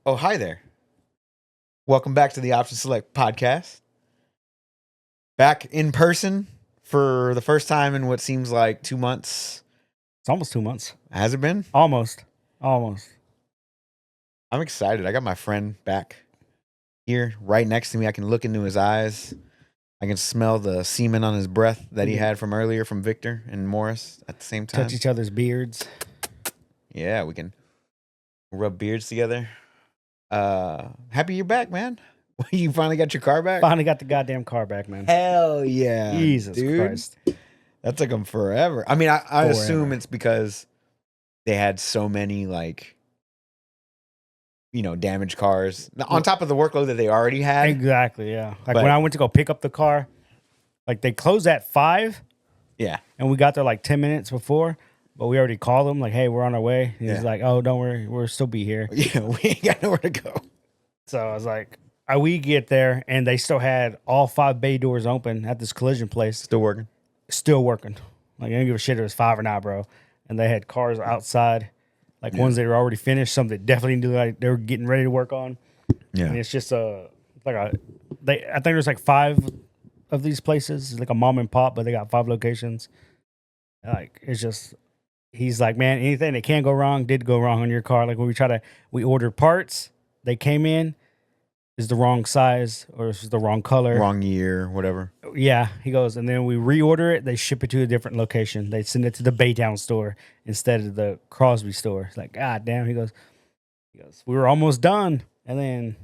Oh, hi there. Welcome back to the Option Select podcast. Back in person for the first time in what seems like 2 months. It's almost 2 months. Has it been? Almost. I'm excited. I got my friend back here right next to me. I can look into his eyes. I can smell the semen on his breath that he had from earlier from Victor and Morris at the same time. Touch each other's beards. Yeah, we can rub beards together. Happy you're back, man. You finally got your car back? Finally got the goddamn car back, man. Hell yeah. Jesus dude. Christ. That took them forever. I mean, I assume it's because they had so many, damaged cars on top of the workload that they already had. Exactly, yeah. When I went to go pick up the car, they closed at 5. Yeah. And we got there 10 minutes before, but we already called them, hey, we're on our way. And he's like, oh, don't worry, we'll still be here. Yeah, we ain't got nowhere to go. So I was like, we get there, and they still had all 5 bay doors open at this collision place. Still working. I didn't give a shit if it was 5 or not, bro. And they had cars outside, ones that were already finished, some that definitely knew they were getting ready to work on. Yeah. And it's just I think there's 5 of these places. It's like a mom and pop, but they got 5 locations. It's just, he's like, man, anything that can go wrong did go wrong on your car. When we ordered parts, they came in, is the wrong size or it's the wrong color. Wrong year, whatever. Yeah, he goes, and then we reorder it. They ship it to a different location. They send it to the Baytown store instead of the Crosby store. It's like, God damn. He goes, we were almost done. And then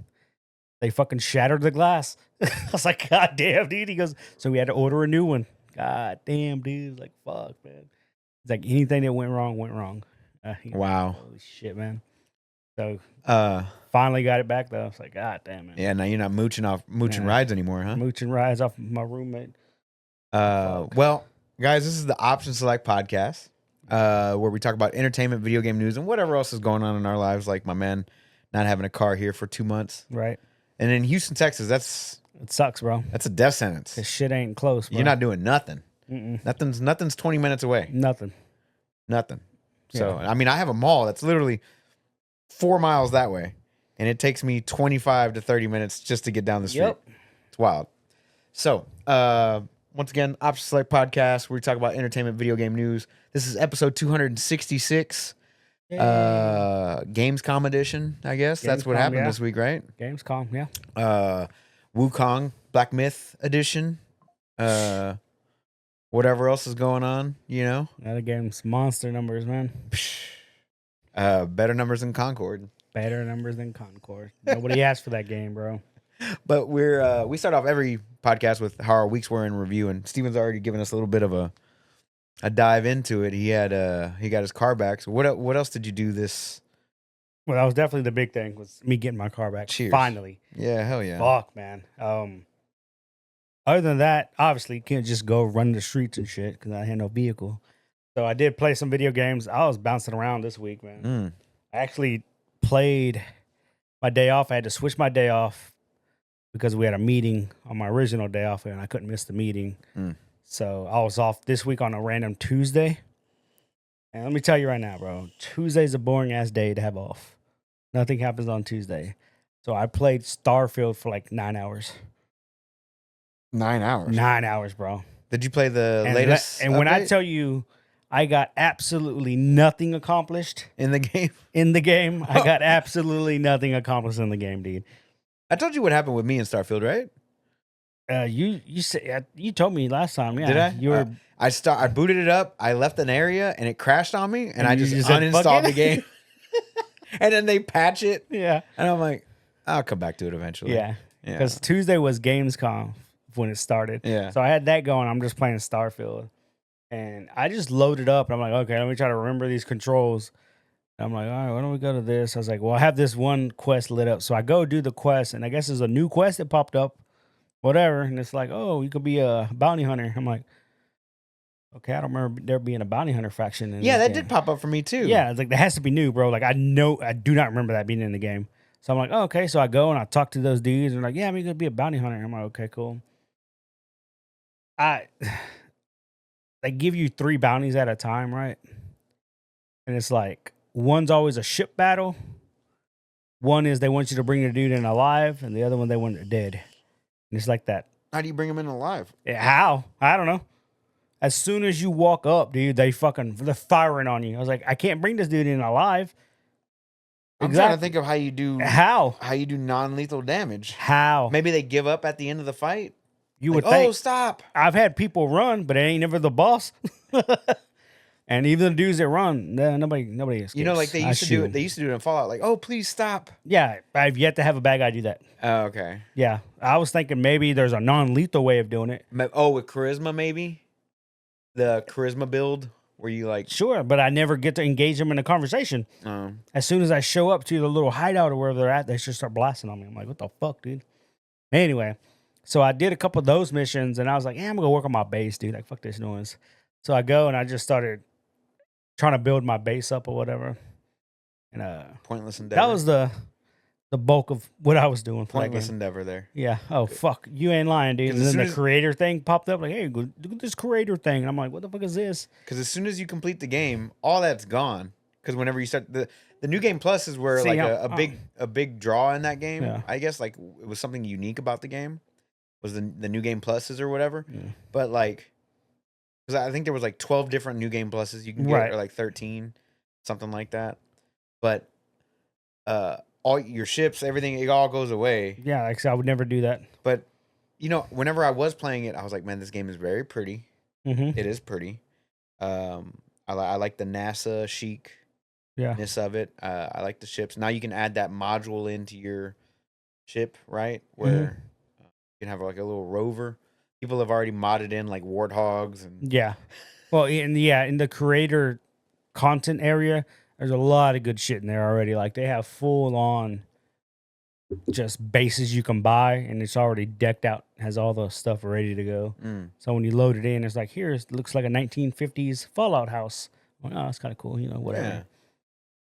they fucking shattered the glass. I was like, God damn, dude. He goes, so we had to order a new one. God damn, dude. Like, fuck, man. It's like anything that went wrong, went wrong. Wow. Holy shit, man. So finally got it back though. It's like, God damn it. Yeah, now you're not mooching rides anymore, huh? Mooching rides off my roommate. Well, guys, this is the Option Select podcast, where we talk about entertainment, video game news, and whatever else is going on in our lives. Like my man not having a car here for 2 months. Right. And in Houston, Texas, it sucks, bro. That's a death sentence. This shit ain't close, bro. You're not doing nothing. Mm-mm. Nothing's 20 minutes away. Nothing. So, I mean, I have a mall that's literally 4 miles that way, and it takes me 25 to 30 minutes just to get down the street. Yep. It's wild. So, once again, Option Select podcast, where we talk about entertainment, video game news. This is episode 266. Yay. Gamescom edition, I guess. That's what happened this week, right? Gamescom, yeah. Wukong Black Myth edition. Whatever else is going on, That game's monster numbers, man. Better numbers than Concord. Better numbers than Concord. Nobody asked for that game, bro. But we start off every podcast with how our weeks were in review, and Steven's already given us a little bit of a dive into it. He got his car back. So what else did you do this? Well, that was definitely the big thing, was me getting my car back. Cheers. Finally. Yeah, hell yeah. Fuck, man. Other than that, obviously, you can't just go run the streets and shit because I had no vehicle. So I did play some video games. I was bouncing around this week, man. I actually played my day off. I had to switch my day off because we had a meeting on my original day off, and I couldn't miss the meeting. So I was off this week on a random Tuesday. And let me tell you right now, bro, Tuesday's a boring-ass day to have off. Nothing happens on Tuesday. So I played Starfield for 9 hours. 9 hours? 9 hours, bro. Did you play the latest And when I tell you I got absolutely nothing accomplished in the game? I got absolutely nothing accomplished in the game, dude. I told you what happened with me in Starfield, right? You told me last time, yeah. Did I? You were I booted it up, I left an area, and it crashed on me, and I just uninstalled the game. And then they patch it. Yeah. And I'm like, I'll come back to it eventually. Yeah. Because Tuesday was Gamescom when it started. Yeah. So I had that going. I'm just playing Starfield. And I just loaded up. And I'm like, okay, let me try to remember these controls. And I'm like, all right, why don't we go to this? I was like, well, I have this one quest lit up. So I go do the quest. And I guess there's a new quest that popped up. Whatever. And it's like, oh, you could be a bounty hunter. I'm like, okay, I don't remember there being a bounty hunter faction in that did pop up for me too. Yeah, it's like that has to be new, bro. I do not remember that being in the game. So I'm like, oh, okay. So I go and I talk to those dudes and they're like, yeah, I'm gonna be a bounty hunter. I'm like, okay, cool. They give you 3 bounties at a time, right? And it's like one's always a ship battle, One is they want you to bring the dude in alive, and the other one they want it dead. And it's like that. How do you bring him in alive? How? I don't know. As soon as you walk up, dude, they're firing on you. I was like, I can't bring this dude in alive. I'm trying to think of how you do non-lethal damage. How? Maybe they give up at the end of the fight. You would think. Oh, stop! I've had people run, but it ain't never the boss. And even the dudes that run, nobody escapes. You know, like they used to do it. They used to do it in Fallout. Like, oh, please stop. Yeah, I've yet to have a bad guy do that. Oh, okay. Yeah, I was thinking maybe there's a non-lethal way of doing it. Oh, with charisma, maybe the charisma build where you like. Sure, but I never get to engage them in a conversation. As soon as I show up to the little hideout or wherever they're at, they just start blasting on me. I'm like, what the fuck, dude? Anyway, so I did a couple of those missions, and I was like, yeah, I'm gonna work on my base, dude. Like, fuck this noise. So I go and I just started trying to build my base up or whatever. And pointless endeavor. That was the bulk of what I was doing. Pointless endeavor there. Yeah. Oh fuck, you ain't lying, dude. And then the creator thing popped up. Like, hey, look at this creator thing. And I'm like, what the fuck is this? Because as soon as you complete the game, all that's gone. Because whenever you start the new game plus is where a big draw in that game. Yeah. I guess like it was something unique about the game was the new game pluses or whatever. Yeah. But like. Because I think there was like 12 different new game pluses you can get, or like 13, something like that. But all your ships, everything, it all goes away. Yeah, like so I would never do that. But, you know, whenever I was playing it, I was like, man, this game is very pretty. Mm-hmm. It is pretty. I like the NASA chic-ness of it. I like the ships. Now you can add that module into your ship, right? Where you can have like a little rover. People have already modded in like warthogs and well, in the creator content area, there's a lot of good shit in there already. Like they have full on just bases you can buy, and it's already decked out, has all the stuff ready to go. So when you load it in, it's like it looks like a 1950s Fallout house. Well, oh, that's kind of cool, you know, whatever. Yeah.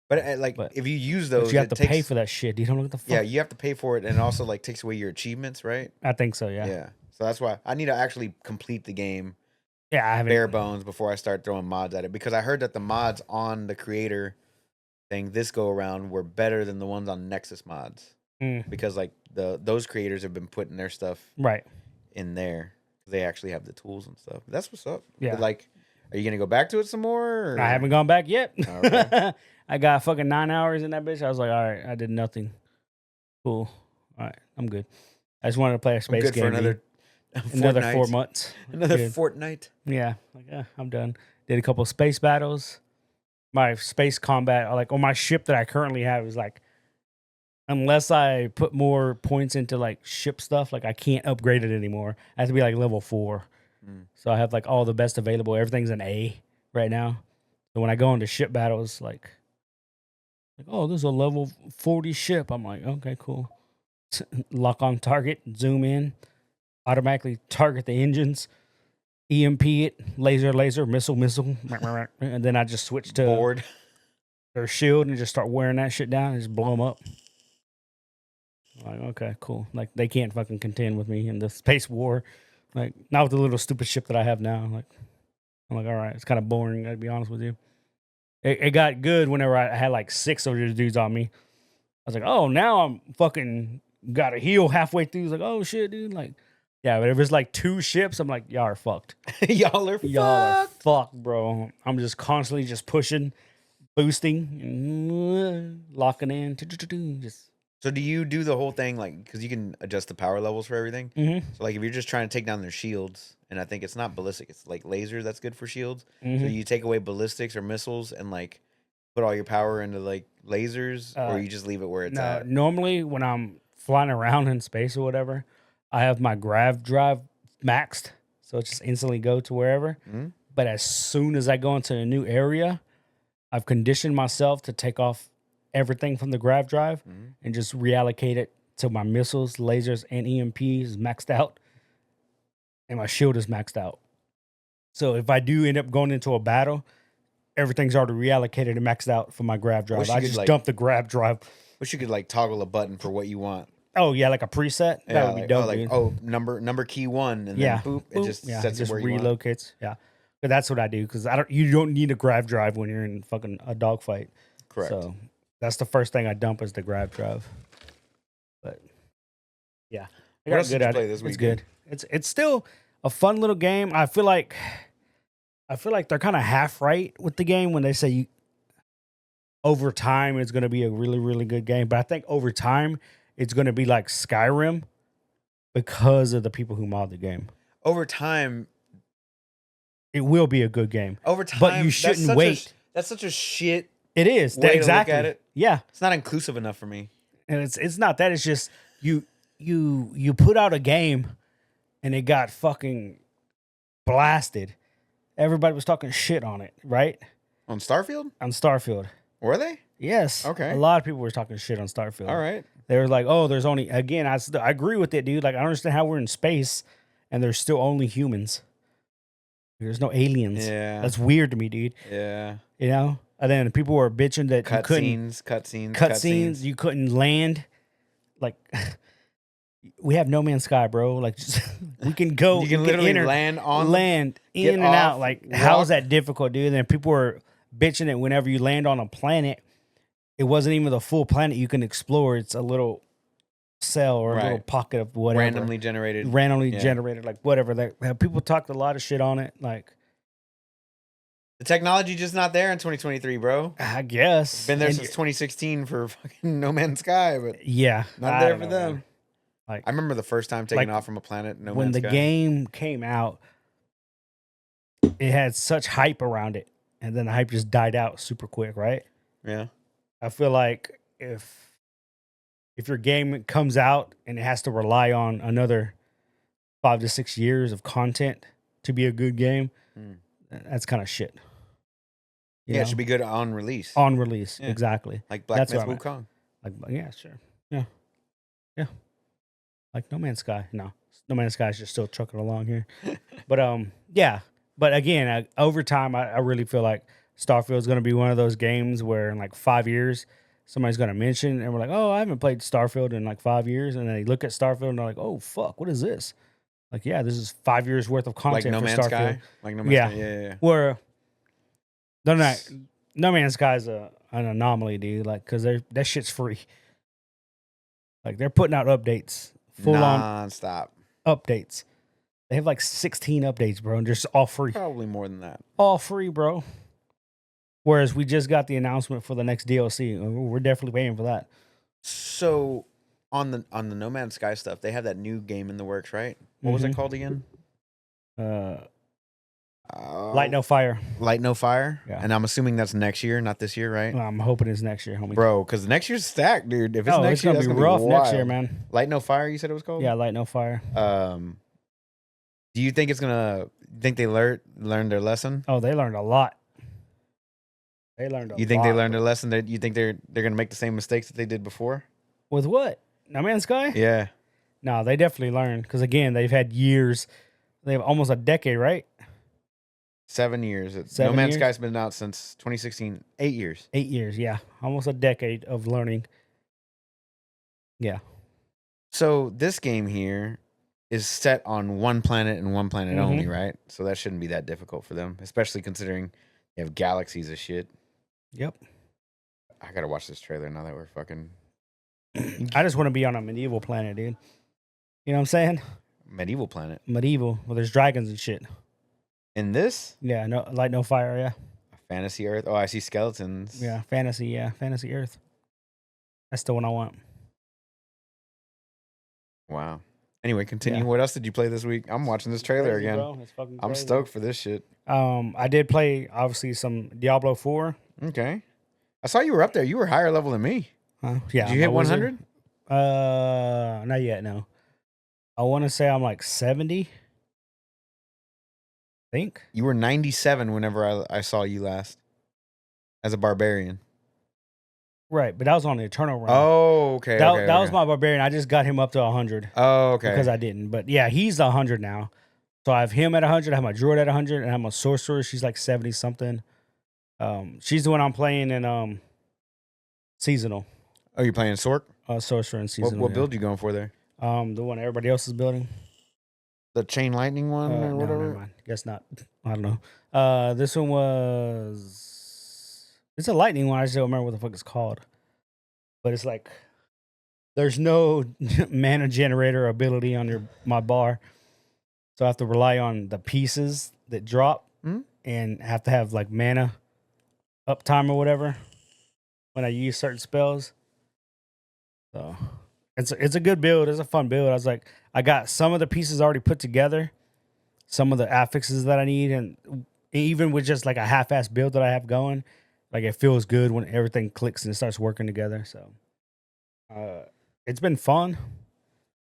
But if you use those, you have to pay for that shit. You don't know what the fuck. Yeah, you have to pay for it, and it also like takes away your achievements, right? I think so. Yeah. Yeah. So that's why I need to actually complete the game. Yeah, I haven't bare bones before I start throwing mods at it, because I heard that the mods on the creator thing this go around were better than the ones on Nexus mods, because like those creators have been putting their stuff in there. They actually have the tools and stuff. That's what's up. Yeah. But like, are you gonna go back to it some more? Or? I haven't gone back yet. Oh, okay. I got fucking 9 hours in that bitch. I was like, all right, I did nothing. Cool. All right, I'm good. I just wanted to play a space game. For another 4 months. Another fortnight. Yeah. Like, I'm done. Did a couple of space battles. My space combat, like on my ship that I currently have, is like, unless I put more points into like ship stuff, like I can't upgrade it anymore. I have to be like level 4. So I have like all the best available. Everything's an A right now. So when I go into ship battles, like oh, this is a level 40 ship. I'm like, okay, cool. Lock on target, zoom in. Automatically target the engines, EMP it, laser, missile, and then I just switch to board or shield and just start wearing that shit down and just blow them up. Like, okay, cool. Like they can't fucking contend with me in the space war. Like not with the little stupid ship that I have now. I'm like, all right, it's kind of boring. I'd be honest with you. It got good whenever I had like 6 of these dudes on me. I was like, oh, now I'm fucking got a heal halfway through. It's like, oh shit, dude, like. Yeah, but if it's like 2 ships, I'm like, y'all are fucked. Y'all are fucked, bro. I'm just constantly just pushing, boosting, locking in. Just. So do you do the whole thing, like, because you can adjust the power levels for everything? Mm-hmm. So, like, if you're just trying to take down their shields, and I think it's not ballistic, it's like lasers that's good for shields. Mm-hmm. So you take away ballistics or missiles and, like, put all your power into, like, lasers, or you just leave it where it's at? Normally, when I'm flying around in space or whatever, I have my grav drive maxed, so it just instantly go to wherever. Mm-hmm. But as soon as I go into a new area, I've conditioned myself to take off everything from the grav drive and just reallocate it to my missiles, lasers, and EMPs maxed out, and my shield is maxed out. So if I do end up going into a battle, everything's already reallocated and maxed out for my grav drive. I just dump the grav drive. Wish you could like toggle a button for what you want. Oh yeah, like a preset. Yeah, that would be dope. Number key 1, and then boop, it just sets it where you want. Relocates. Yeah, but that's what I do because you don't need a grav drive when you're in fucking a dogfight. Correct. So That's the first thing I dump is the grab drive. But yeah, what else did you play this week? It's good. It's still a fun little game. I feel like they're kind of half right with the game when they say over time it's going to be a really, really good game. But I think over time it's going to be like Skyrim because of the people who mod the game. Over time, it will be a good game. Over time, but you shouldn't wait. That's such a shit. It is way exactly. To look at it. Yeah, it's not inclusive enough for me. And it's not that. It's just you put out a game, and it got fucking blasted. Everybody was talking shit on it, right? On Starfield? On Starfield. Were they? Yes. Okay. A lot of people were talking shit on Starfield. All right. They were like, "Oh, there's only again." I agree with it, dude. Like, I don't understand how we're in space and there's still only humans. There's no aliens. Yeah. That's weird to me, dude. Yeah. You know. And then people were bitching that cutscenes. You couldn't land. Like, we have No Man's Sky, bro. Like, just, we can go. You can literally land in and out. Like, how is that difficult, dude? And then people were bitching it whenever you land on a planet. It wasn't even the full planet you can explore. It's a little cell or a little pocket of whatever. Randomly generated, like whatever. That people talked a lot of shit on it. Like, the technology just not there in 2023, bro. I guess it's been there since 2016 for fucking No Man's Sky, but yeah, not there for them. Man. Like, I remember the first time taking off from a planet. When the game came out, it had such hype around it, and then the hype just died out super quick, right? Yeah. I feel like if your game comes out and it has to rely on another 5 to 6 years of content to be a good game, that's kind of shit. You know? It should be good on release. On release, exactly. Like Black Myth Wukong. Like, yeah, sure. Yeah. Yeah. Like No Man's Sky. No. No Man's Sky is just still trucking along here. But, yeah. But again, over time, I really feel like Starfield is going to be one of those games where in like 5 years, somebody's going to mention, and we're like, oh, I haven't played Starfield in like 5 years. And then they look at Starfield and they're like, oh, fuck, what is this? Like, yeah, this is 5 years worth of content like No for Man's Starfield. Sky? Like No Man's Sky? Yeah. Where No Man's Sky is an anomaly, dude. Like, because that shit's free. Like, they're putting out updates. Non-stop updates. They have like 16 updates, bro, and just all free. Probably more than that. All free, bro. Whereas we just got the announcement for the next DLC. We're definitely waiting for that. So on the No Man's Sky stuff, they have that new game in the works, right? What was it called again? Light No Fire. Light No Fire? Yeah. And I'm assuming that's next year, not this year, right? I'm hoping it's next year, homie. Bro, because next year's stacked, dude. If it's next year, it's going to be rough next year, man. Light No Fire, you said it was called? Yeah, Light No Fire. Do you think it's going to... Think they learned their lesson? Oh, they learned a lot. They learned a lot. You think they learned their lesson? You think they're going to make the same mistakes that they did before? With what? No Man's Sky? Yeah. No, they definitely learned. Because, again, they've had years. They have almost a decade, right? 7 years. No Man's Sky's been out since 2016. 8 years. 8 years, yeah. Almost a decade of learning. Yeah. So this game here is set on one planet and one planet only, right? So that shouldn't be that difficult for them, especially considering you have galaxies of shit. Yep. I gotta watch this trailer now that we're fucking... I just want to be on a medieval planet, dude. You know what I'm saying? Medieval planet? Medieval. Well, there's dragons and shit. In this? Yeah, no Light No Fire, yeah. Fantasy Earth? Oh, I see skeletons. Yeah, Fantasy Earth. That's the one I want. Wow. Anyway, continue. Yeah. What else did you play this week? I'm watching this trailer again. Bro. It's fucking crazy. I'm stoked for this shit. I did play, obviously, some Diablo 4. Okay. I saw you were up there. You were higher level than me. Yeah. Did you hit 100? Not yet, no. I want to say I'm like 70. I think. You were 97 whenever I saw you last. As a barbarian. Right, but that was on the Eternal run. Oh, okay. That was my barbarian. I just got him up to 100. Oh, okay. Because I didn't. But yeah, he's 100 now. So I have him at 100. I have my druid at 100, and I have my sorcerer. She's like 70 something. She's the one I'm playing in seasonal. Oh, you're playing Sork? Sorcerer and seasonal. What build you going for there? The one everybody else is building. The chain lightning one or whatever? No, guess not. I don't know. This one was... It's a lightning one. I just don't remember what the fuck it's called. but it's like there's no mana generator ability on my bar, so I have to rely on the pieces that drop and have to have like mana uptime or whatever when I use certain spells. So it's a good build. It's a fun build. I was like, I got some of the pieces already put together, some of the affixes that I need, and even with just like a half-ass build that I have going, like it feels good when everything clicks and it starts working together. So it's been fun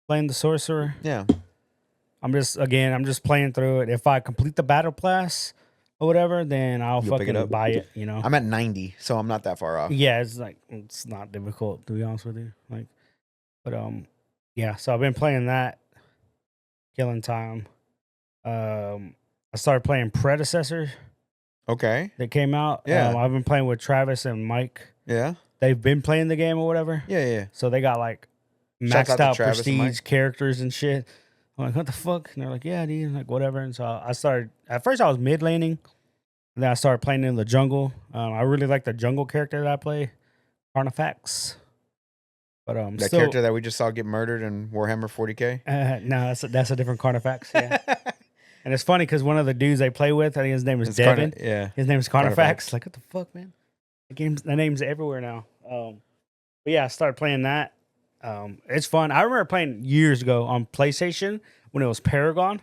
playing the sorcerer. Yeah. I'm just playing through it. If I complete the battle pass or whatever, then I'll fucking buy it, you know. I'm at 90, so I'm not that far off. Yeah, it's not difficult, to be honest with you. Like, but yeah, so I've been playing that, killing time. I started playing Predecessor. Okay. That came out. Yeah. I've been playing with Travis and Mike. Yeah. They've been playing the game or whatever. Yeah, yeah. So they got like maxed out prestige characters and shit. I'm like, what the fuck? And they're like, yeah, dude. I'm like, whatever. And so I started, at first I was mid laning. And then I started playing in the jungle. I really like the jungle character that I play, Carnifax. But that character that we just saw get murdered in Warhammer 40K? No, that's a different Carnifax. Yeah. And it's funny because one of the dudes they play with, I think his name is Devin. His name is Carnifax. Like, what the fuck, man? The name's everywhere now. But yeah, I started playing that. It's fun. I remember playing years ago on PlayStation when it was Paragon.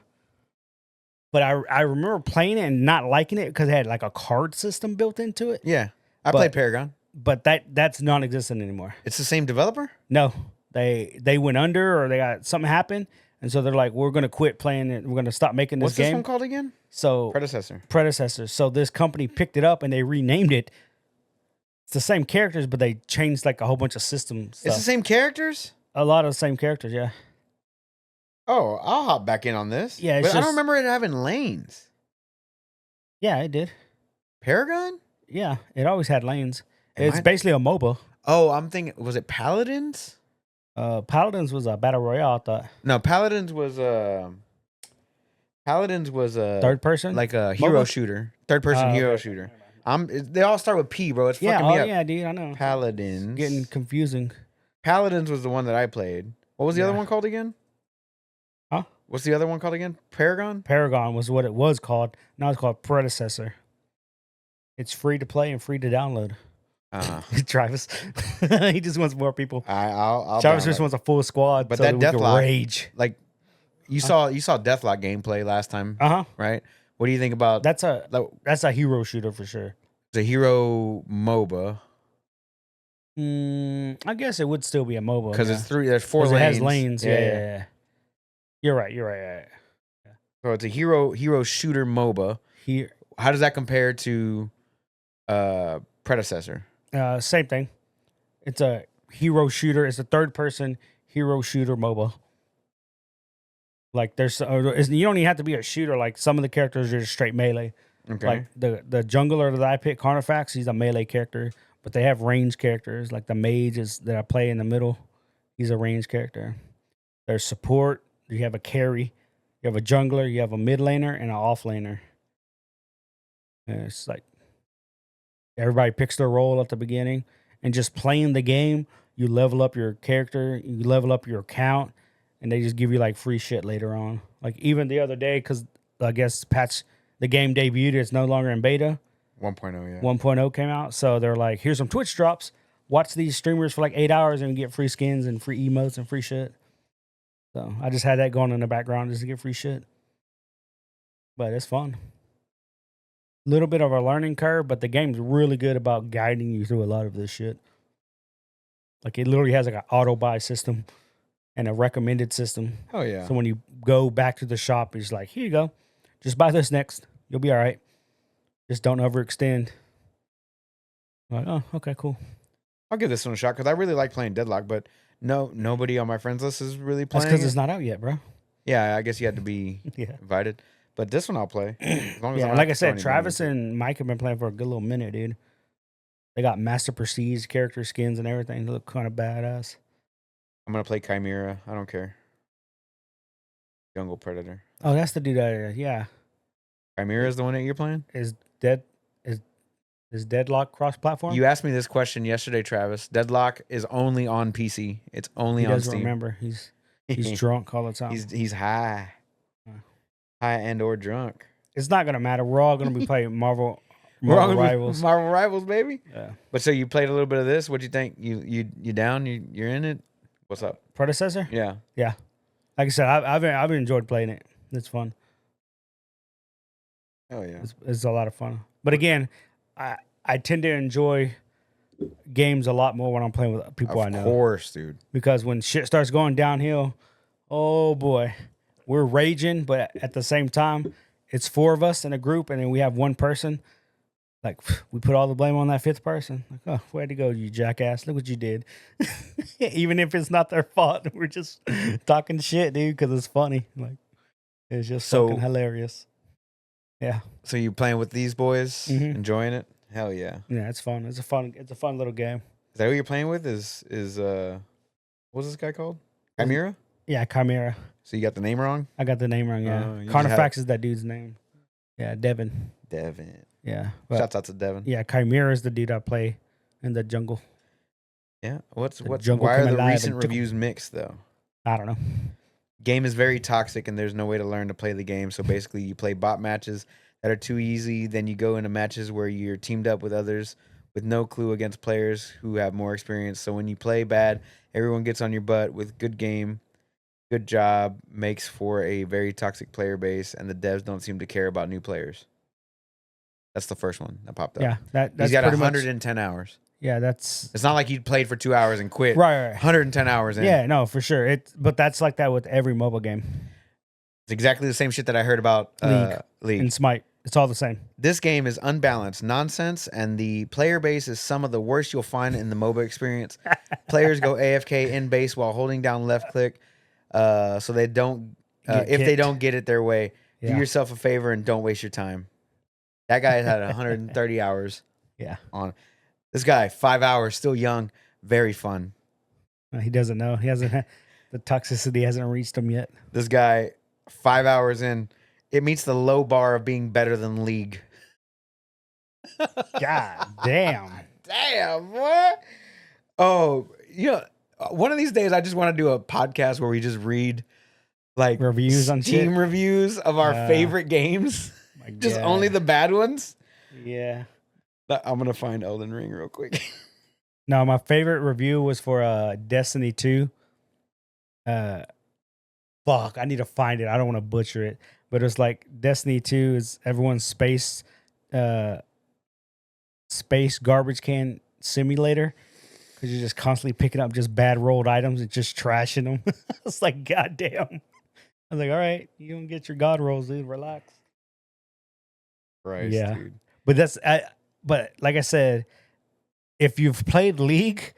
But I remember playing it and not liking it because it had like a card system built into it. Yeah. I played Paragon. But that's non-existent anymore. It's the same developer? No. They went under or they got something happened. And so they're like, we're going to quit playing it. We're going to stop making this game. What's this one called again? So Predecessor. So this company picked it up and they renamed it. It's the same characters, but they changed like a whole bunch of systems. It's the same characters? A lot of the same characters, yeah. Oh, I'll hop back in on this. Yeah, but I don't remember it having lanes. Yeah, it did. Paragon? Yeah, it always had lanes. It's basically a MOBA. Oh, I'm thinking, was it Paladins? Paladins was a battle royale, I thought. No, Paladins was third person, like a hero shooter, third person hero shooter. They all start with P, bro. It's fucking me up. Yeah, dude, I know. Paladins, it's getting confusing. Paladins was the one that I played. What was the other one called again? Huh? What's the other one called again? Paragon. Paragon was what it was called. Now it's called Predecessor. It's free to play and free to download. Travis, he just wants more people. I'll Travis just wants a full squad, but so that Deathlock rage. Like you saw Deathlock gameplay last time, right? What do you think about that's a hero shooter for sure. It's a hero MOBA. I guess it would still be a MOBA because there's 4 lanes. It has lanes. Yeah. You're right. Yeah. So it's a hero shooter MOBA. Here, how does that compare to Predecessor? Same thing. It's a hero shooter. It's a third person hero shooter MOBA. Like you don't even have to be a shooter. Like some of the characters are just straight melee. Okay. Like the jungler that I picked, Carnifax, he's a melee character. But they have range characters. Like the mage that I play in the middle, he's a range character. There's support. You have a carry. You have a jungler. You have a mid laner and an off laner. And it's like everybody picks their role at the beginning, and just playing the game, you level up your character, you level up your account, and they just give you like free shit later on. Like even the other day, because I guess the game debuted, it's no longer in beta. 1.0, yeah. 1.0 came out, so they're like, here's some Twitch drops. Watch these streamers for like 8 hours and get free skins and free emotes and free shit. So I just had that going in the background just to get free shit. But it's fun. Little bit of a learning curve, but the game's really good about guiding you through a lot of this shit. Like it literally has like an auto buy system and a recommended system. Oh yeah. So when you go back to the shop, it's like, here you go. Just buy this next. You'll be all right. Just don't overextend. I'm like, oh, okay, cool. I'll give this one a shot because I really like playing Deadlock, but nobody on my friends list is really playing. That's because it's not out yet, bro. Yeah, I guess you had to be invited. But this one I'll play. As long as like I said, Travis and Mike have been playing for a good little minute, dude. They got Master Prestige character skins and everything. They look kind of badass. I'm going to play Chimera. I don't care. Jungle Predator. Oh, that's the dude. Yeah. Chimera is the one that you're playing? Is dead. Is Deadlock cross-platform? You asked me this question yesterday, Travis. Deadlock is only on PC. It's only on Steam. He doesn't remember. He's drunk all the time. He's high. High and or drunk. It's not gonna matter. We're all gonna be playing Marvel Rivals. Marvel Rivals, baby. Yeah. But so you played a little bit of this. What'd you think? You down? You're in it? What's up? Predecessor? Yeah. Yeah. Like I said, I've enjoyed playing it. It's fun. Oh yeah. It's a lot of fun. But again, I tend to enjoy games a lot more when I'm playing with people I know. Of course, dude. Because when shit starts going downhill, oh boy, we're raging, but at the same time, it's 4 of us in a group, and then we have one person. Like, we put all the blame on that 5th person. Like, oh, way to go, you jackass. Look what you did. Even if it's not their fault, we're just talking shit, dude, because it's funny. Like, it's just fucking hilarious. Yeah. So you playing with these boys, enjoying it? Hell yeah. Yeah, it's fun. It's a fun little game. Is that who you're playing with? Is what's this guy called? Chimera? Yeah, Chimera. So you got the name wrong? I got the name wrong, yeah. Carnifex is that dude's name. Yeah, Devin. Yeah. Shouts out to Devin. Yeah, Chimera is the dude I play in the jungle. Yeah. Why are the recent reviews mixed though? I don't know. Game is very toxic and there's no way to learn to play the game. So basically you play bot matches that are too easy. Then you go into matches where you're teamed up with others with no clue against players who have more experience. So when you play bad, everyone gets on your butt with good game. Good job makes for a very toxic player base, and the devs don't seem to care about new players. That's the first one that popped up. Yeah, that's he's got 110 hours. Yeah, that's. It's not like you played for 2 hours and quit. Right. 110 hours in. Yeah, no, for sure. But that's like that with every mobile game. It's exactly the same shit that I heard about League and Smite. It's all the same. This game is unbalanced nonsense, and the player base is some of the worst you'll find in the MOBA experience. Players go AFK in base while holding down left click. So they don't, if they don't get it their way, do yourself a favor and don't waste your time. That guy had 130 hours. Yeah. On this guy, 5 hours, still young, very fun. He doesn't know. He hasn't. The toxicity hasn't reached him yet. This guy, 5 hours in, it meets the low bar of being better than League. God damn. Damn, what? Oh, yeah. One of these days, I just want to do a podcast where we just read like reviews on Steam reviews of our favorite games, just only the bad ones. Yeah, I'm gonna find Elden Ring real quick. No, my favorite review was for Destiny 2. Fuck, I need to find it. I don't want to butcher it, but it's like Destiny 2 is everyone's space garbage can simulator. Because you're just constantly picking up just bad rolled items and just trashing them. It's like, goddamn. I was like, all right, you don't get your god rolls, dude. Relax. Right, yeah. Dude. But but like I said, if you've played League,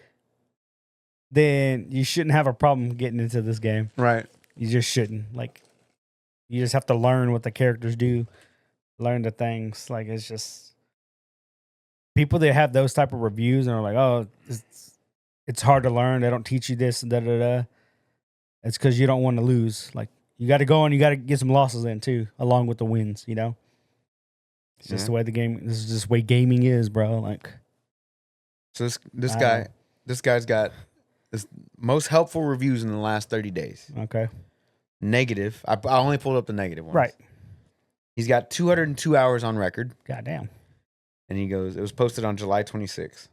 then you shouldn't have a problem getting into this game. Right. You just shouldn't. Like, you just have to learn what the characters do, learn the things. Like, it's just people that have those type of reviews and are like, oh, it's hard to learn. They don't teach you this and da-da-da. It's because you don't want to lose. Like, you got to go and you got to get some losses in, too, along with the wins, you know? It's just the way this is just the way gaming is, bro. Like, so this guy's got the most helpful reviews in the last 30 days. Okay. Negative. I only pulled up the negative ones. Right. He's got 202 hours on record. Goddamn. And he goes, it was posted on July 26th.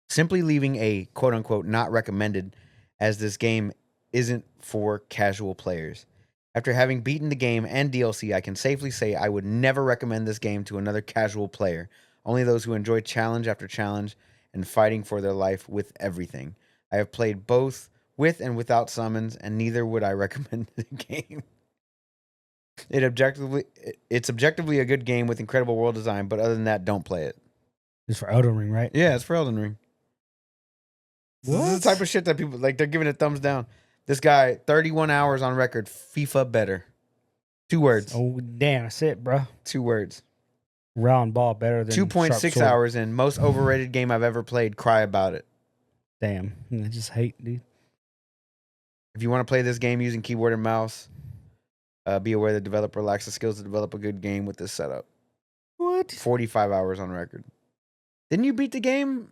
Simply leaving a quote-unquote not recommended, as this game isn't for casual players. After having beaten the game and DLC, I can safely say I would never recommend this game to another casual player. Only those who enjoy challenge after challenge and fighting for their life with everything. I have played both with and without summons, and neither would I recommend the game. It's objectively a good game with incredible world design, but other than that, don't play it. It's for Elden Ring, right? Yeah, it's for Elden Ring. What? This is the type of shit that people like. They're giving it thumbs down. This guy, 31 hours on record. FIFA better. 2 words. Oh damn, that's it, bro. 2 words. Round ball better than 2.6 hours in. Most overrated game I've ever played. Cry about it. Damn, I just hate, dude. If you want to play this game using keyboard and mouse, be aware the developer lacks the skills to develop a good game with this setup. What? 45 hours on record. Didn't you beat the game,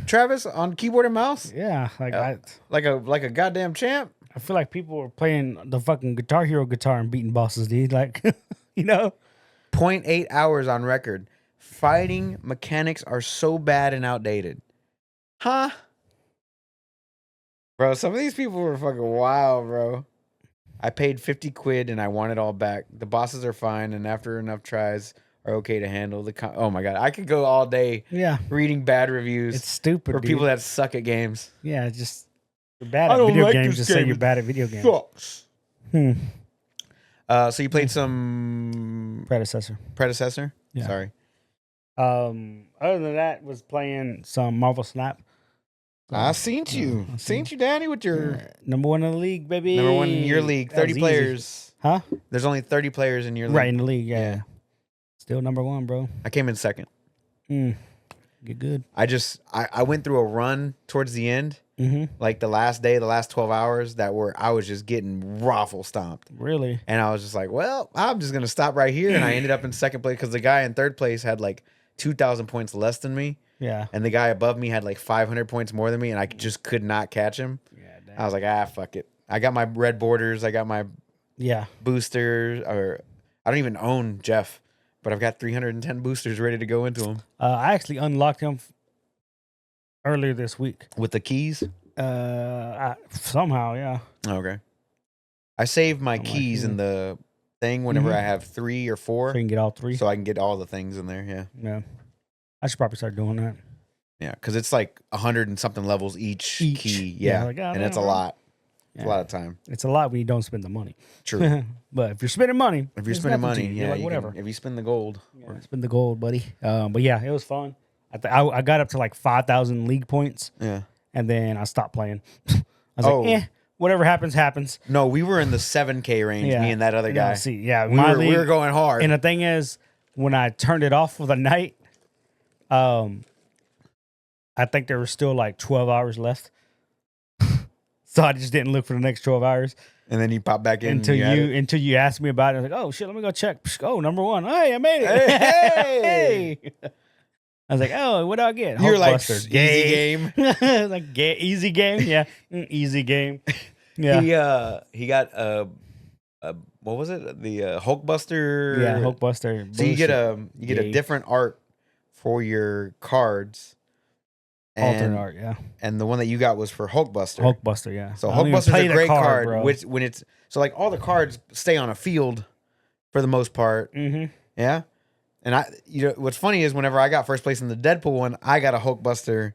Travis, on keyboard and mouse? Yeah, like a goddamn champ. I feel like people were playing the fucking Guitar Hero guitar and beating bosses, dude. Like, 0.8 hours on record. Fighting mechanics are so bad and outdated. Huh? Bro, some of these people were fucking wild, bro. I paid 50 quid and I want it all back. The bosses are fine, and after enough tries are okay to handle. Oh my God. I could go all day reading bad reviews. It's stupid, for dude. people that suck at games. Yeah, just you're bad at video games. Just say you're bad at video games. Sucks. So you played some Predecessor? Yeah. Sorry. Other than that, was playing some Marvel Snap. I seen you. Seen you, Danny, with your number one in the league, baby. Number one in your league. 30 players. Easy. Huh? There's only 30 players in your league. Right, in the league, yeah. Still number one, bro. I came in second. Get good. I went through a run towards the end. Like the last day, the last 12 hours I was just getting raffle stomped. Really? And I was just like, well, I'm just going to stop right here. And I ended up in second place because the guy in third place had like 2,000 points less than me. Yeah. And the guy above me had like 500 points more than me, and I just could not catch him. Yeah, damn. I was like, fuck it. I got my red borders. I got my boosters. Or I don't even own Jeff, but I've got 310 boosters ready to go into him. I actually unlocked him earlier this week. With the keys? Somehow, yeah. Okay. I save my keys in the thing whenever I have 3 or 4. So you can get all 3? So I can get all the things in there, Yeah. I should probably start doing that. Yeah, because it's like 100 and something levels each key. Yeah, like, and it's a lot. It's a lot of time. It's a lot when you don't spend the money. True. But if you're spending money, if whatever. If you spend the gold. Spend the gold, buddy. But yeah, it was fun. I got up to like 5,000 league points. Yeah. And then I stopped playing. I was like, whatever happens, happens. No, we were in the 7K range, me and that other guy. We were going hard. And the thing is, when I turned it off for the night, I think there were still like 12 hours left. So I just didn't look for the next 12 hours. And then you pop back in until you asked me about it. I was like, oh shit, let me go check. Oh, number one. Hey, I made it. Hey. I was like, oh, what do I get? You're like, easy game. Like, easy game? Yeah. Easy game. Yeah. He got what was it? The Hulkbuster. Yeah, Hulkbuster. So you get a different art for your cards. Alternate art, yeah. And the one that you got was for Hulkbuster. Hulkbuster, yeah. So Hulkbuster's a great card, so like all the cards stay on a field for the most part. Yeah. And what's funny is whenever I got first place in the Deadpool one, I got a Hulkbuster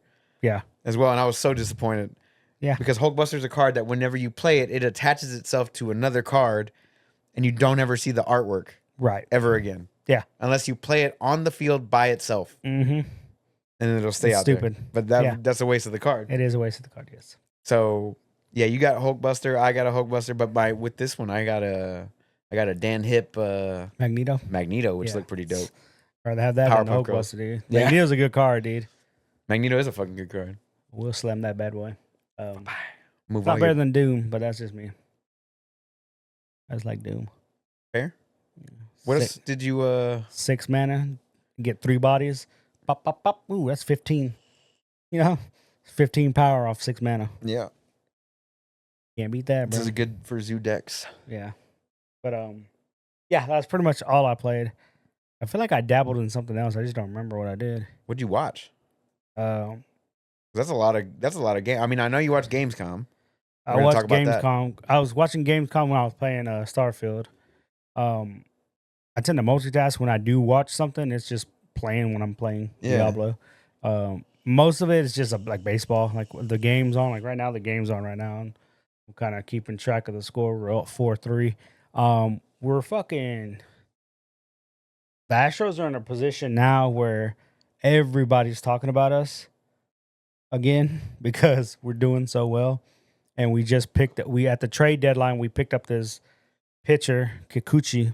as well, and I was so disappointed. Yeah. Because Hulkbuster's a card that whenever you play it, it attaches itself to another card and you don't ever see the artwork. Right. Ever again. Yeah. Unless you play it on the field by itself. And it'll stay out stupid. There. But that's a waste of the card. It is a waste of the card, yes. So yeah, you got Hulkbuster, I got a Hulkbuster, but with this one I got a Dan Hip Magneto, which looked pretty dope. Rather have that than Hulkbuster, dude. Yeah. Magneto's a good card, dude. Magneto is a fucking good card. We'll slam that bad boy. Move not better than Doom, but that's just me. I just like Doom. Fair. What else did you 6 mana, get 3 bodies. Pop, pop, pop. Ooh, that's 15. 15 power off 6 mana. Yeah. Can't beat that, bro. This is good for Zoo decks. Yeah. But yeah, that's pretty much all I played. I feel like I dabbled in something else. I just don't remember what I did. What'd you watch? That's a lot of game. I mean, I know you watched Gamescom. I watched Gamescom. I was watching Gamescom when I was playing Starfield. I tend to multitask when I do watch something. It's just playing when I'm playing Diablo. Most of it is just like baseball, like the game's on. Like right now, the game's on right now. And I'm kind of keeping track of the score. We're up 4-3. We're fucking. The Astros are in a position now where everybody's talking about us again because we're doing so well. And we just at the trade deadline, we picked up this pitcher, Kikuchi,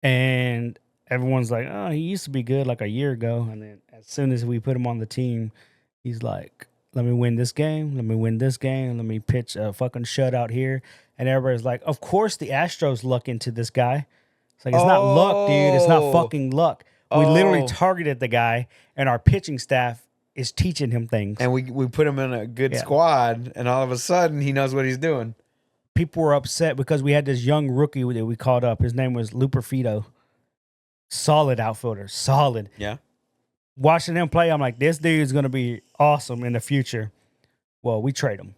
and everyone's like, oh, he used to be good like a year ago. And then as soon as we put him on the team, he's like, let me win this game. Let me win this game. Let me pitch a fucking shutout here. And everybody's like, of course the Astros luck into this guy. It's like, it's not luck, dude. It's not fucking luck. We literally targeted the guy, and our pitching staff is teaching him things. And we put him in a good squad, and all of a sudden, he knows what he's doing. People were upset because we had this young rookie that we called up. His name was Luperfido. Solid outfielder. Solid. Yeah. Watching him play, I'm like, this dude's going to be awesome in the future. Well, we trade him.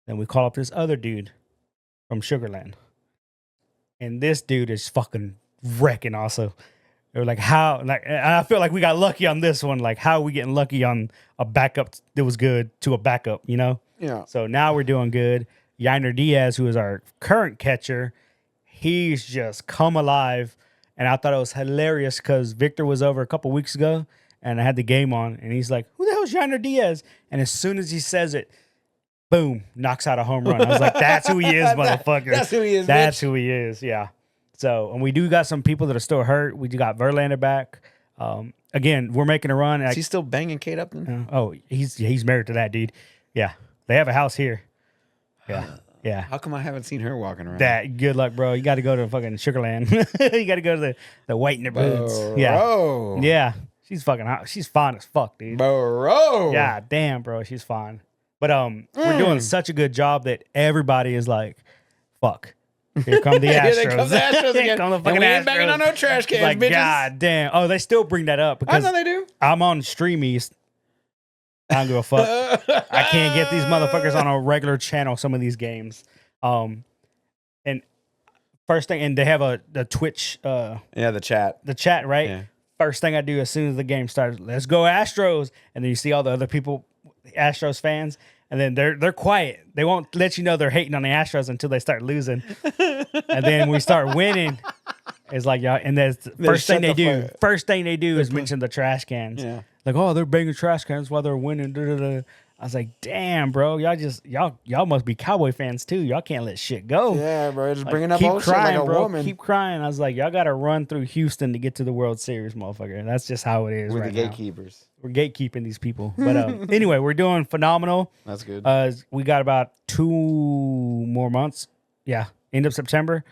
Then we call up this other dude from Sugarland. And this dude is fucking wrecking also. They were like, how? Like, I feel like we got lucky on this one. Like, how are we getting lucky on a backup that was good to a backup, you know? Yeah. So now we're doing good. Yainer Diaz, who is our current catcher, he's just come alive. And I thought it was hilarious because Victor was over a couple weeks ago, and I had the game on, and he's like, who the hell is Yainer Diaz? And as soon as he says it, boom, knocks out a home run. I was like, that's who he is, motherfucker. That's who he is, That's bitch. who he is, yeah. So, and we do got some people that are still hurt. We do got Verlander back. Again, we're making a run. Is he still banging Kate Upton? He's married to that dude. Yeah. They have a house here. Yeah. Yeah. How come I haven't seen her walking around? That good luck, bro. You got to go to fucking Sugarland. You got to go to the white neighborhoods. Yeah. Yeah. She's fucking hot. She's fine as fuck, dude. Bro. Yeah, damn, bro. She's fine. But we're doing such a good job that everybody is like, fuck. Here come the Astros. Here they come the Astros again. Here come the fucking and we ain't Astros. banging on no trash cans, Like, bitches. God damn. Oh, they still bring that up because I know they do. I'm on Stream East. I don't give a fuck. I can't get these motherfuckers on a regular channel, some of these games. And first thing, and they have the Twitch. Yeah, the chat. The chat, right? Yeah. First thing I do as soon as the game starts, let's go Astros. And then you see all the other people, Astros fans, and then they're quiet. They won't let you know they're hating on the Astros until they start losing. And then we start winning. It's like, y'all, and that's the first thing they do. First thing they do is mention the trash cans. Yeah. Like, oh, they're banging trash cans while they're winning. Da, da, da. I was like, damn, bro, y'all must be Cowboy fans too. Y'all can't let shit go. Yeah, bro, just Like, bringing up keep all crying, shit like a bro. woman. Keep crying. I was like, y'all got to run through Houston to get to the World Series, motherfucker. That's just how it is. We're right the now. gatekeepers. We're gatekeeping these people. But anyway, we're doing phenomenal. That's good. We got about 2 more months. Yeah, end of September,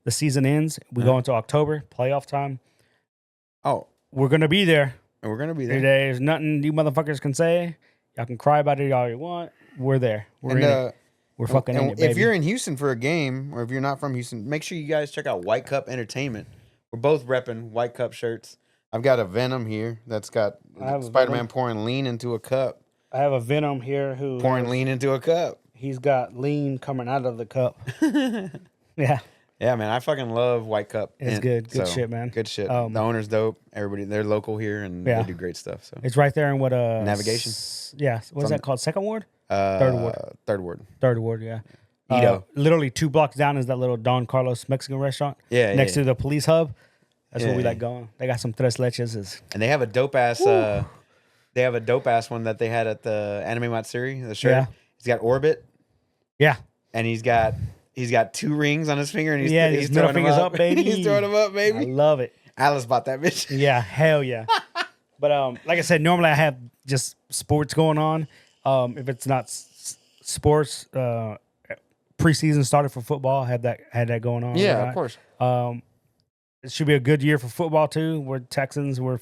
the season ends. We go into October, playoff time. Oh, we're gonna be there. we're gonna be there. There's nothing you motherfuckers can say. Y'all can cry about it all you want. We're there. We're in it. We're fucking in it, baby. If you're in Houston for a game, or if you're not from Houston, make sure you guys check out White Cup Entertainment. We're both repping White Cup shirts. I've got a Venom here that's got Spider-Man pouring lean into a cup. I have a Venom here who pouring lean into a cup. He's got lean coming out of the cup. Yeah. Yeah, man, I fucking love White Cup. It's good shit, man. Good shit. The owner's dope. Everybody, they're local here, and they do great stuff. So it's right there in what Navigation. Yeah, what is that called? Second Ward? Third Ward. Third Ward. Yeah. Edo. Literally 2 blocks down is that little Don Carlos Mexican restaurant. Yeah, next to the police hub. That's where we like going. They got some tres leches. And they have a dope ass. They have a dope ass one that they had at the Anime Matsuri. The shirt. Yeah. He's got Orbit. Yeah. And he's got 2 rings on his finger, and he's his middle fingers up, baby. He's throwing them up, baby. I love it. Alice bought that bitch. Yeah, hell yeah. But like I said, normally I have just sports going on. If it's not sports, preseason started for football. Had that going on. Yeah, right? of course. It should be a good year for football too. We're Texans. We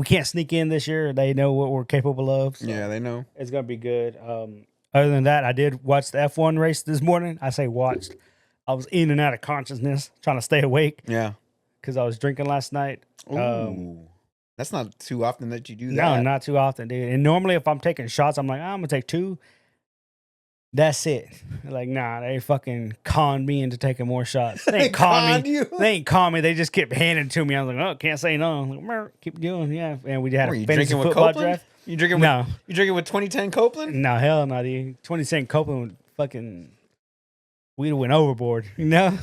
can't sneak in this year. They know what we're capable of. So yeah, they know. It's gonna be good. Other than that, I did watch the F1 race this morning. I say watched. I was in and out of consciousness, trying to stay awake. Yeah. Because I was drinking last night. Ooh. That's not too often that you do that. No, not too often, dude. And normally if I'm taking shots, I'm like, I'm going to take 2. That's it. Like, nah, they fucking conned me into taking more shots. They ain't conned me. They ain't conned me. They just kept handing it to me. I was like, oh, can't say no. I'm like, keep going. Yeah. And we had a fantasy football draft. You drinking with 2010 Copeland? No, hell no, dude. 2010 Copeland fucking, we'd have went overboard, you know?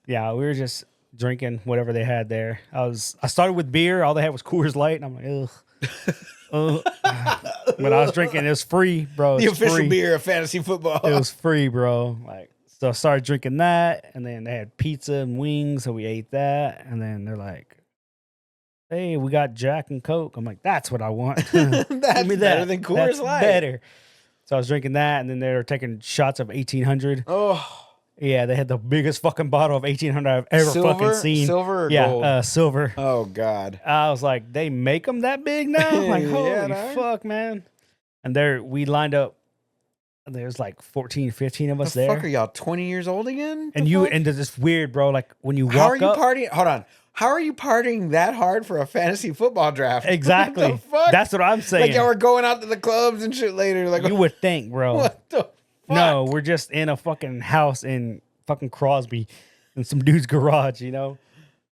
Yeah, we were just drinking whatever they had there. I started with beer. All they had was Coors Light, and I'm like, ugh. But I was drinking. It was free, bro. The official beer of fantasy football. It was free, bro. Like, so I started drinking that, and then they had pizza and wings, so we ate that. And then they're like, hey, we got Jack and Coke. I'm like, that's what I want. That's Give me that. Better than Coors Light. Better. So I was drinking that, and then they were taking shots of 1800. Oh. Yeah, they had the biggest fucking bottle of 1800 I've ever fucking seen. Silver or gold? Silver. Oh, God. I was like, they make them that big now? Like, holy fuck, man. And we lined up. There's like 14, 15 of us there. The fuck are y'all 20 years old again? And it's weird, bro. Like when you walk up. How are you partying? Hold on. How are you partying that hard for a fantasy football draft? Exactly. What the fuck? That's what I'm saying. Like y'all were going out to the clubs and shit later. Like you would think, bro. What the fuck? No, we're just in a fucking house in fucking Crosby in some dude's garage, you know?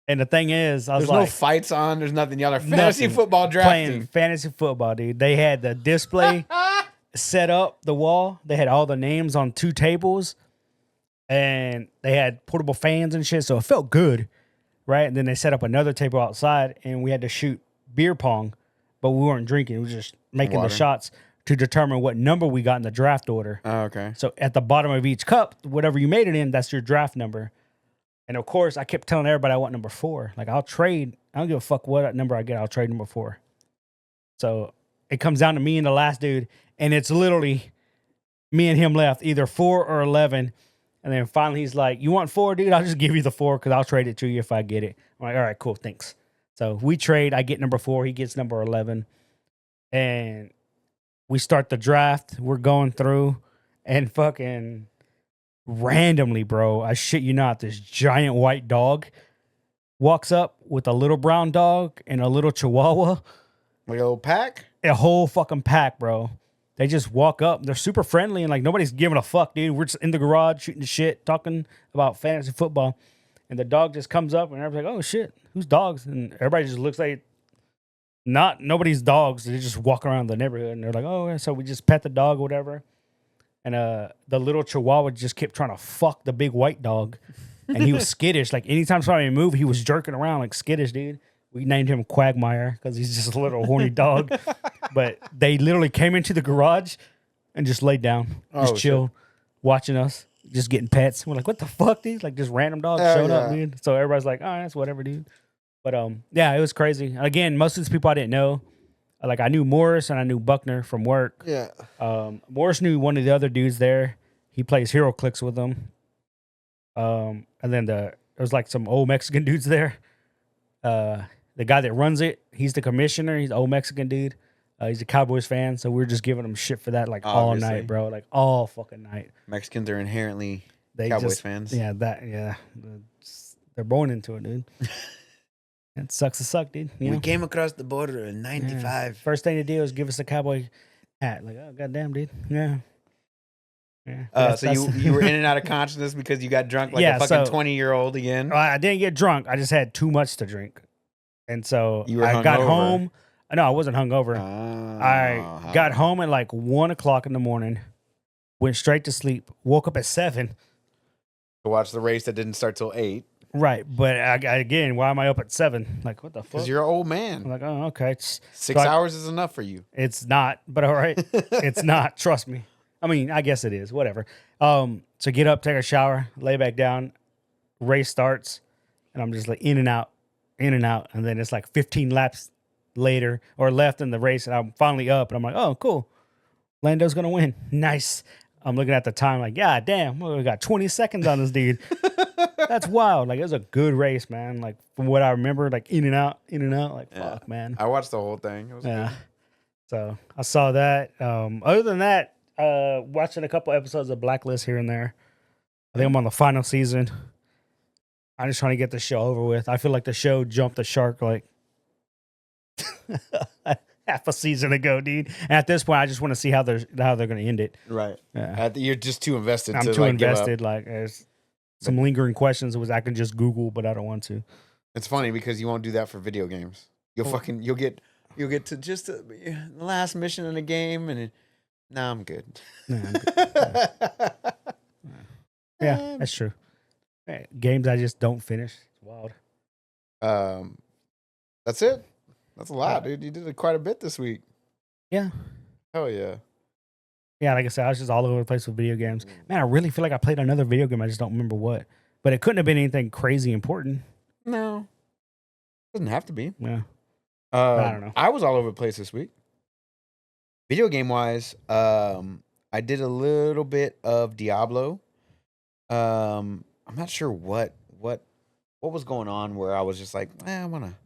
And the thing is, there's no fights on. There's nothing. Y'all are fantasy football drafting. Playing fantasy football, dude. They had the display set up the wall. They had all the names on 2 tables, and they had portable fans and shit. So it felt good, right? And then they set up another table outside, and we had to shoot beer pong, but we weren't drinking. We were just making the shots to determine what number we got in the draft order. Oh, okay. So at the bottom of each cup, whatever you made it in, that's your draft number. And of course, I kept telling everybody I want number 4. Like I'll trade. I don't give a fuck what number I get. I'll trade number 4. So it comes down to me and the last dude. And it's literally me and him left, either 4 or 11. And then finally he's like, you want 4, dude? I'll just give you the 4 because I'll trade it to you if I get it. I'm like, all right, cool, thanks. So we trade. I get number 4. He gets number 11. And we start the draft. We're going through. And fucking randomly, bro, I shit you not, this giant white dog walks up with a little brown dog and a little chihuahua. Like a little pack? A whole fucking pack, bro. They just walk up. They're super friendly and like nobody's giving a fuck, dude. We're just in the garage shooting the shit, talking about fantasy football. And the dog just comes up and everybody's like, oh shit, who's dogs? And everybody just looks like nobody's dogs. They just walk around the neighborhood and they're like, oh, so we just pet the dog or whatever. And the little chihuahua just kept trying to fuck the big white dog. And he was skittish. Like anytime somebody moved, he was jerking around like skittish, dude. We named him Quagmire because he's just a little horny dog. But they literally came into the garage and just laid down, just chilled, watching us, just getting pets. We're like, what the fuck, dude? Like just random dogs showed up, dude. So everybody's like, all right, that's whatever, dude. But yeah, it was crazy. Again, most of these people I didn't know. Like I knew Morris and I knew Buckner from work. Yeah. Morris knew one of the other dudes there. He plays Hero Clicks with them. And then there was like some old Mexican dudes there. The guy that runs it, he's the commissioner. He's an old Mexican dude. He's a Cowboys fan, so we're just giving him shit for that like all night, bro. Like all fucking night. Mexicans are inherently Cowboys fans. Yeah, they're born into it, dude. It sucks to suck, dude. We came across the border in '95. Yeah. First thing to do is give us a cowboy hat. Like, oh goddamn, dude. Yeah. So you were in and out of consciousness because you got drunk like a fucking 20-year-old again? I didn't get drunk. I just had too much to drink. And so I got home. No, I wasn't hungover. I got home at like 1 o'clock in the morning, went straight to sleep, woke up at 7. To watch the race that didn't start till 8. Right. But again, why am I up at 7? Like, what the fuck? Because you're an old man. I'm like, oh, okay. 6 hours is enough for you. It's not, but all right. It's not. Trust me. I mean, I guess it is. Whatever. So get up, take a shower, lay back down, race starts, and I'm just like in and out. And then it's like 15 laps later or left in the race, and I'm finally up, and I'm like, oh, cool. Lando's going to win. Nice. I'm looking at the time like, yeah, damn, we got 20 seconds on this dude. That's wild. Like, it was a good race, man. Like, from what I remember, like in and out. Like, fuck, man. I watched the whole thing. It was good. So I saw that. Other than that, watching a couple episodes of Blacklist here and there. I think I'm on the final season. I'm just trying to get the show over with. I feel like the show jumped the shark like half a season ago, dude. And at this point, I just want to see how they're going to end it. Right. Yeah. You're just too invested. I'm too invested. Like, there's some lingering questions I can just Google, but I don't want to. It's funny because you won't do that for video games. You'll get to just the last mission in a game, and I'm good. Yeah, that's true. Games I just don't finish. It's wild. That's it. That's a lot, dude. You did quite a bit this week. Yeah. Hell yeah. Yeah, like I said, I was just all over the place with video games. Man, I really feel like I played another video game. I just don't remember what. But it couldn't have been anything crazy important. No. Doesn't have to be. Yeah. I don't know. I was all over the place this week. Video game wise, I did a little bit of Diablo. I'm not sure what was going on where I was just like, I wanna,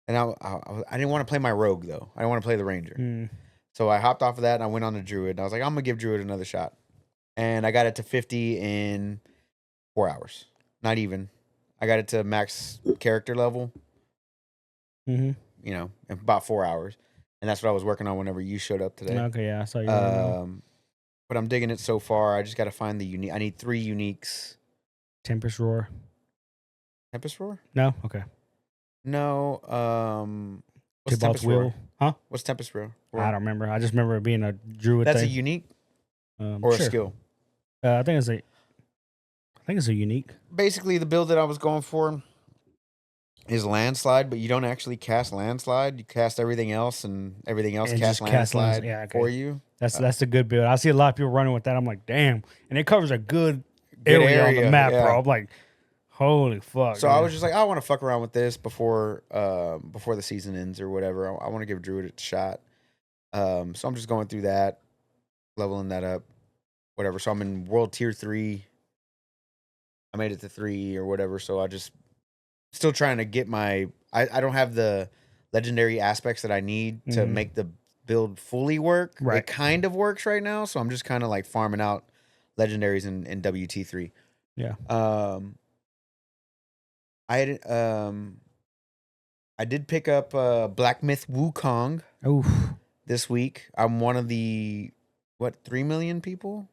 and I didn't want to play my rogue though. I didn't want to play the ranger. So I hopped off of that and I went on the druid. And I was like, I'm gonna give druid another shot, and I got it to 50 in 4 hours. Not even. I got it to max character level. You know, in about 4 hours, and that's what I was working on whenever you showed up today. Okay, yeah, I saw you. But I'm digging it so far. I just got to find the unique. I need 3 uniques. Tempest Roar. Tempest Roar? No. Okay. No. What's Tempest Roar? Huh? What's Tempest Roar? I don't remember. I just remember it being a druid. That's thing. A unique or a skill. I think it's a unique. Basically, the build that I was going for is landslide, but you don't actually cast landslide. You cast everything else, and everything else casts landslide for you. That's a good build. I see a lot of people running with that. I'm like, damn, and it covers a good area on the map, bro. I'm like, holy fuck. So I was just like, I want to fuck around with this before the season ends or whatever. I want to give Druid a shot. So I'm just going through that, leveling that up, whatever. So I'm in World Tier 3. I made it to 3 or whatever. So I just still trying to get my. I don't have the legendary aspects that I need to make the build fully work. Right. It kind of works right now, so I'm just kind of like farming out legendaries in WT3. Yeah. I did pick up Black Myth Wukong this week. I'm one of the 3 million people?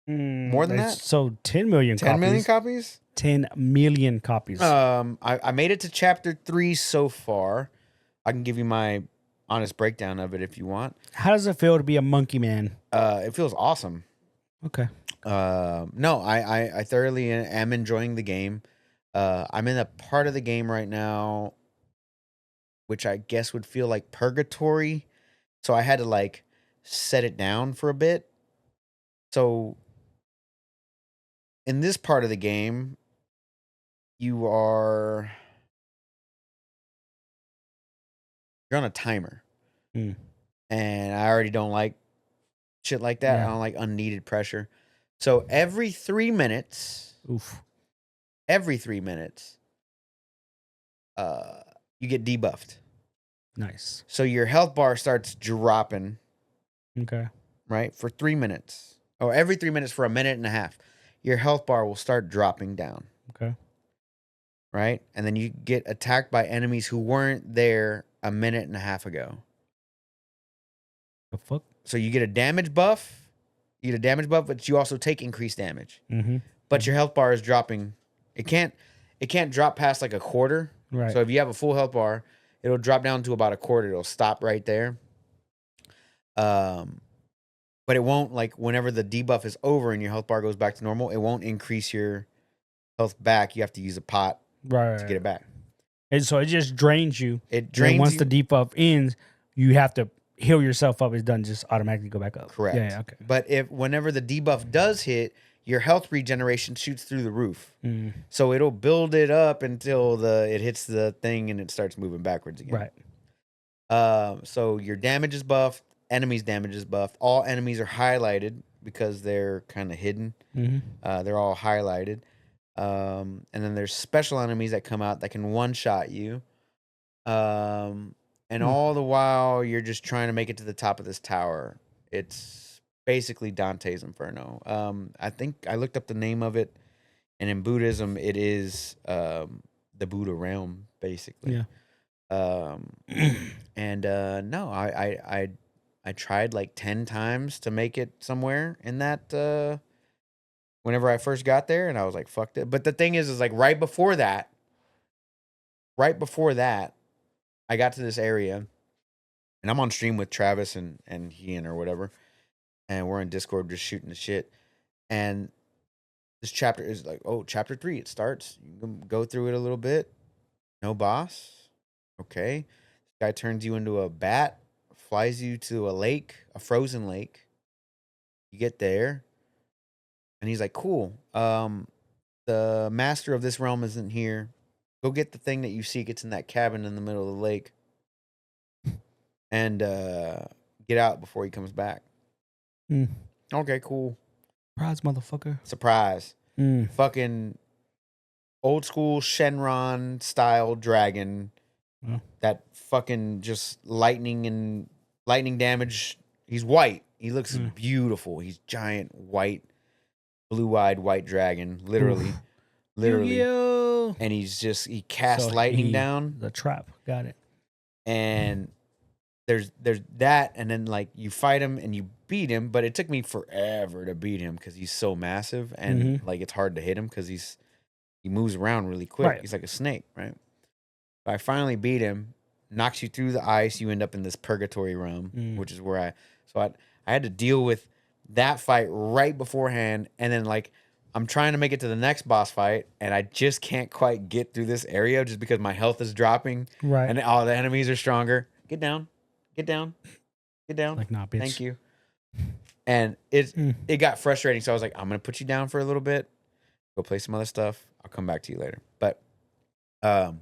More than that? So 10 million 10 million copies? 10 million copies. I made it to chapter 3 so far. I can give you my honest breakdown of it if you want. How does it feel to be a monkey man? It feels awesome. Okay. No, I thoroughly am enjoying the game. I'm in a part of the game right now, which I guess would feel like purgatory. So I had to like set it down for a bit. So in this part of the game, you're on a timer. And I already don't like shit like that. Yeah. I don't like unneeded pressure. So every 3 minutes, you get debuffed. Nice. So your health bar starts dropping. Okay. Right? For 3 minutes. Or every 3 minutes for a minute and a half. Your health bar will start dropping down. Okay. Right? And then you get attacked by enemies who weren't there a minute and a half ago. The fuck? So you get a damage buff. But you also take increased damage. But your health bar is dropping. It can't drop past like a quarter. Right. So if you have a full health bar, it'll drop down to about a quarter. It'll stop right there. But it won't, like, whenever the debuff is over and your health bar goes back to normal, it won't increase your health back. You have to use a pot to get it back. And so it just drains you. It drains you. Once the debuff ends, you have to heal yourself up. It's done. Just automatically go back up. Correct. Yeah, okay. But whenever the debuff does hit, your health regeneration shoots through the roof. So it'll build it up until it hits the thing and it starts moving backwards again. Right. So your damage is buffed. Enemies' damage is buffed. All enemies are highlighted because they're kind of hidden. They're all highlighted. And then there's special enemies that come out that can one-shot you. And all the while, you're just trying to make it to the top of this tower. It's basically Dante's Inferno. I think I looked up the name of it, and in Buddhism, it is the Buddha realm, basically. Yeah. I tried like 10 times to make it somewhere in that whenever I first got there, and I was like, fucked it. But the thing is like right before that, I got to this area, and I'm on stream with Travis and Ian or whatever, and we're in Discord just shooting the shit. And this chapter is like, chapter 3, it starts. You can go through it a little bit. No boss. Okay. This guy turns you into a bat, flies you to a lake, a frozen lake. You get there, and he's like, cool. The master of this realm isn't here. Go get the thing that you seek. It's in that cabin in the middle of the lake. And get out before he comes back. Okay, cool. Surprise, motherfucker. Surprise. fucking old school Shenron style dragon. That fucking just lightning damage. He's white. He looks beautiful. He's giant white, blue-eyed white dragon. Literally. Yu-Gi-Oh! And he casts lightning down. The trap. Got it. And there's that, and then like you fight him and you beat him, but it took me forever to beat him because he's so massive and like it's hard to hit him because he moves around really quick. Right. He's like a snake, right? I finally beat him, knocks you through the ice, you end up in this purgatory realm, which is where I had to deal with that fight right beforehand, and then like I'm trying to make it to the next boss fight, and I just can't quite get through this area just because my health is dropping. Right. And all the enemies are stronger. Get down. Get down. Get down. Like, nah, bitch. Thank you. And it got frustrating, so I was like, I'm going to put you down for a little bit. Go play some other stuff. I'll come back to you later. But my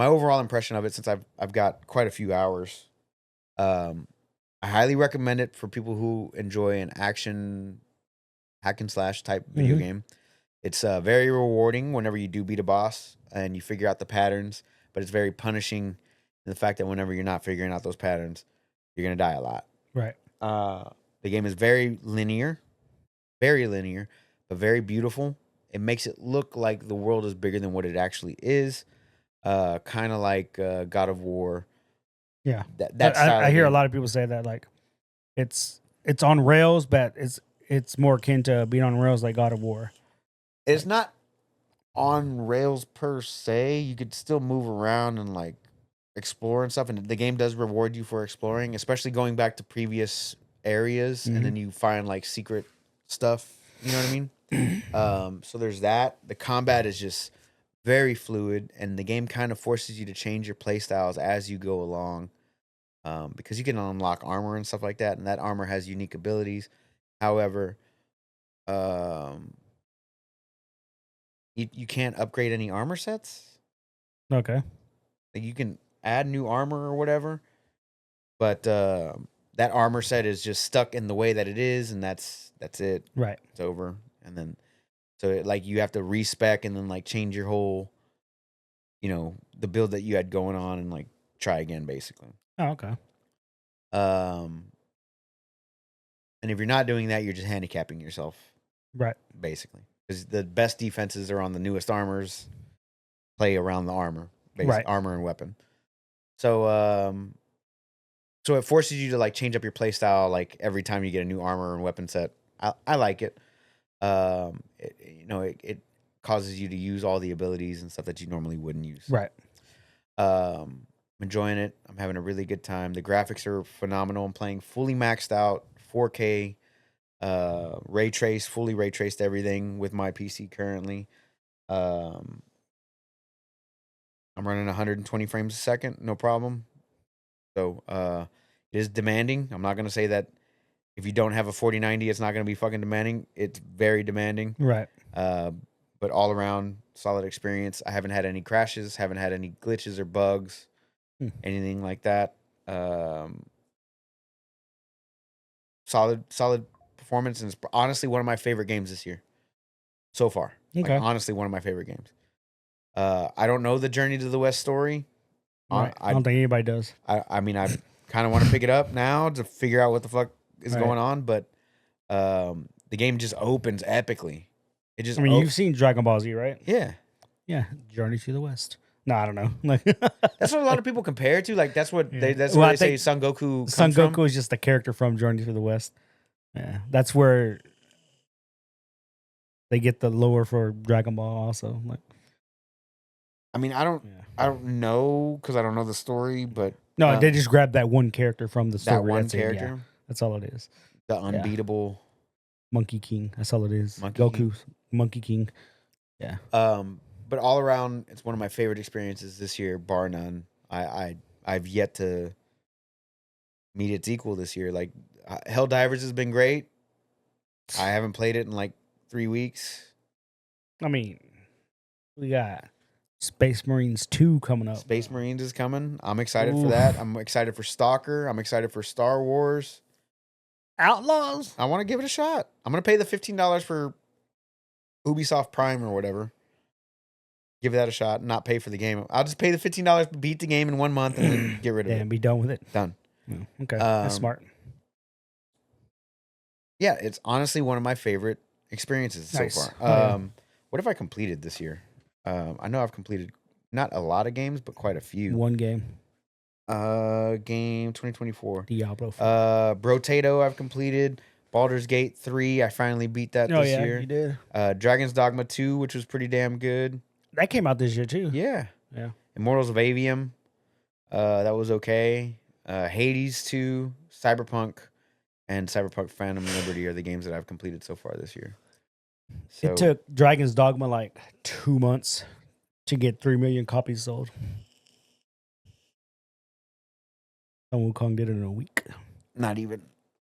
overall impression of it, since I've got quite a few hours, I highly recommend it for people who enjoy an action hack and slash type video game. It's very rewarding whenever you do beat a boss and you figure out the patterns, but it's very punishing in the fact that whenever you're not figuring out those patterns, you're going to die a lot. Right. The game is very linear, but very beautiful. It makes it look like the world is bigger than what it actually is. Kind of like God of War. Yeah. I hear a lot of people say that like it's on rails, but it's more akin to being on rails like God of War. It's not on rails per se. You could still move around and like explore and stuff, and the game does reward you for exploring, especially going back to previous areas, and then you find like secret stuff. You know what I mean? So there's that. The combat is just very fluid, and the game kind of forces you to change your play styles as you go along, because you can unlock armor and stuff like that, and that armor has unique abilities. However, you can't upgrade any armor sets. Okay. Like you can add new armor or whatever, but that armor set is just stuck in the way that it is, and that's it. Right. It's over. And then so like you have to respec and then like change your whole, the build that you had going on and like try again basically. Oh, okay. And if you're not doing that, you're just handicapping yourself. Right. Basically. Because the best defenses are on the newest armors, play around the armor. Right. Armor and weapon. So so it forces you to like change up your play style like every time you get a new armor and weapon set. I like it. It causes you to use all the abilities and stuff that you normally wouldn't use. Right. I'm enjoying it. I'm having a really good time. The graphics are phenomenal. I'm playing fully maxed out 4K, fully ray traced everything with my PC currently. I'm running 120 frames a second, no problem. So it is demanding. I'm not going to say that if you don't have a 4090, it's not going to be fucking demanding. It's very demanding. Right. But all around, solid experience. I haven't had any crashes, haven't had any glitches or bugs, anything like that. Solid performance, and it's honestly one of my favorite games this year so far. Okay. Like, honestly, one of my favorite games. I don't know the Journey to the West story. Right. I don't think anybody does. I mean, I kind of want to pick it up now to figure out what the fuck is going on, but the game just opens epically. It just. You've seen Dragon Ball Z, right? Yeah. Yeah. Journey to the West. No, I don't know. Like that's what a lot of people compare it to. Like that's what they say Son Goku. Son Goku is just a character from Journey to the West. Yeah, that's where they get the lore for Dragon Ball. Also, like, I mean, I don't know because I don't know the story, but no, they just grabbed that one character from the story. That one character. Yeah, that's all it is. The unbeatable Monkey King. That's all it is. Goku's Monkey King. Yeah. But all around, it's one of my favorite experiences this year, bar none. I've yet to meet its equal this year. Like Helldivers has been great. I haven't played it in like 3 weeks. I mean, we got Space Marines 2 coming up. Space Marines is coming. I'm excited for that. I'm excited for Stalker. I'm excited for Star Wars. Outlaws. I want to give it a shot. I'm going to pay the $15 for Ubisoft Prime or whatever. Give that a shot and not pay for the game. I'll just pay the $15 to beat the game in 1 month and then get rid of it. And be done with it. Done. Okay, that's smart. Yeah, it's honestly one of my favorite experiences so far. What have I completed this year? I know I've completed not a lot of games, but quite a few. One game. Game 2024. Diablo 4. Brotato I've completed. Baldur's Gate 3, I finally beat that this year. You did. Dragon's Dogma 2, which was pretty damn good. That came out this year too. Yeah. Yeah. Immortals of Avium. That was okay. Hades 2, Cyberpunk, and Cyberpunk Phantom Liberty are the games that I've completed so far this year. So, it took Dragon's Dogma like 2 months to get 3 million copies sold. Sun Wukong did it in a week. Not even.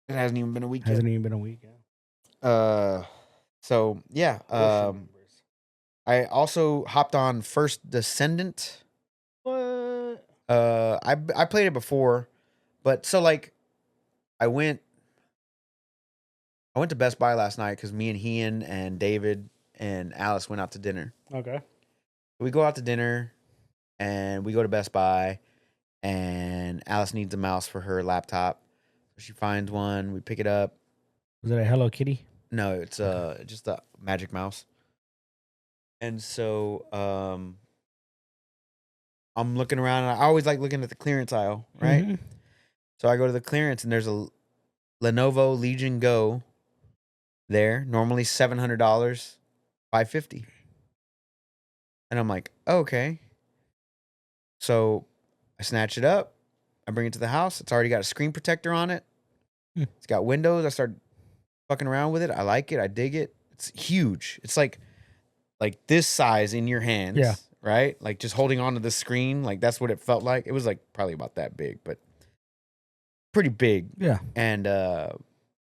It hasn't even been a week. Hasn't even been a week. Yeah. So yeah. I also hopped on First Descendant. What? I played it before, but so like, I went to Best Buy last night because me and Ian and David and Alice went out to dinner. Okay. We go out to dinner, and we go to Best Buy, and Alice needs a mouse for her laptop. She finds one. We pick it up. Was it a Hello Kitty? No, it's just a Magic Mouse. And so I'm looking around, and I always like looking at the clearance aisle, right? Mm-hmm. So I go to the clearance, and there's a Lenovo Legion Go there, normally $700, $550. And I'm like, okay. So I snatch it up. I bring it to the house. It's already got a screen protector on it. It's got windows. I start fucking around with it. I like it. I dig it. It's huge. It's like this size in your hands. Yeah. Right? Like just holding onto the screen. Like that's what it felt like. It was like probably about that big, but pretty big. Yeah. And the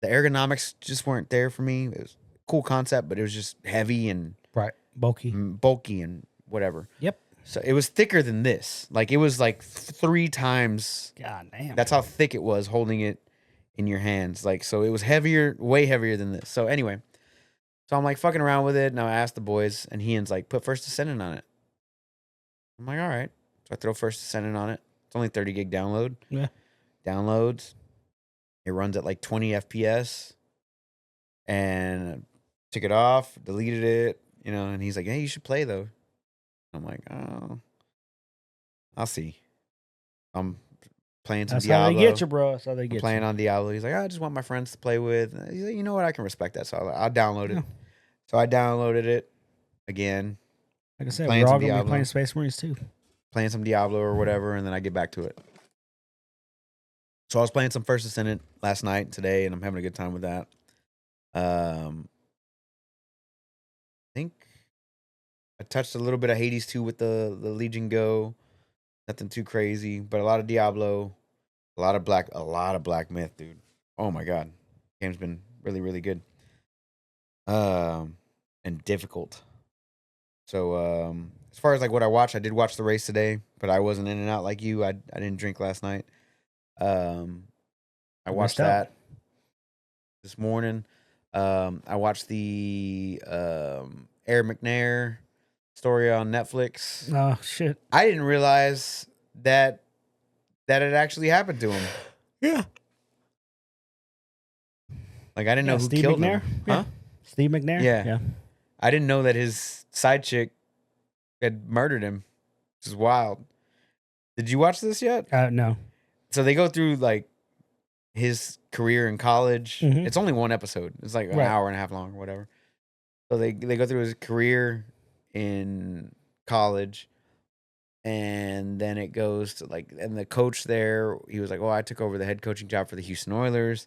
ergonomics just weren't there for me. It was a cool concept, but it was just heavy and bulky and whatever. Yep. So it was thicker than this. Like it was like 3 times. God damn. That's how thick it was holding it in your hands. Like, so it was heavier, way heavier than this. So anyway, so I'm like fucking around with it. And I asked the boys, and Ian's like, put First Descendant on it. I'm like, all right. So I throw First Descendant on it. It's only 30 gig download. Yeah. Downloads. It runs at like 20 FPS. And took it off, deleted it, and he's like, hey, you should play though. I'm like, oh, I'll see. I'm playing some Diablo. That's how they get you, bro. That's how they get you. Playing on Diablo. He's like, I just want my friends to play with. He's like, you know what? I can respect that. So I'll download it. Yeah. So I downloaded it again. Like I said, we're all going to be playing Space Marines too. Playing some Diablo or whatever, and then I get back to it. So I was playing some First Descendant last night and today, and I'm having a good time with that. I think I touched a little bit of Hades 2 with the Legion Go. Nothing too crazy, but a lot of Diablo, a lot of Black Myth, dude. Oh my god. Game's been really, really good. And difficult. So as far as like what I watched, I did watch the race today, but I wasn't in and out like you. I didn't drink last night. I watched that this morning. I watched the Aaron McNair story on Netflix. Oh shit! I didn't realize that it actually happened to him. Yeah. Like I didn't know who Steve killed McNair? him. Yeah. Huh? Steve McNair? Yeah. I didn't know that his side chick had murdered him. This is wild. Did you watch this yet? No. So they go through like his career in college. Mm-hmm. It's only one episode. It's like an hour and a half long or whatever. So they go through his career in college, and then it goes to like, and the coach there, he was like, "Oh, I took over the head coaching job for the Houston Oilers.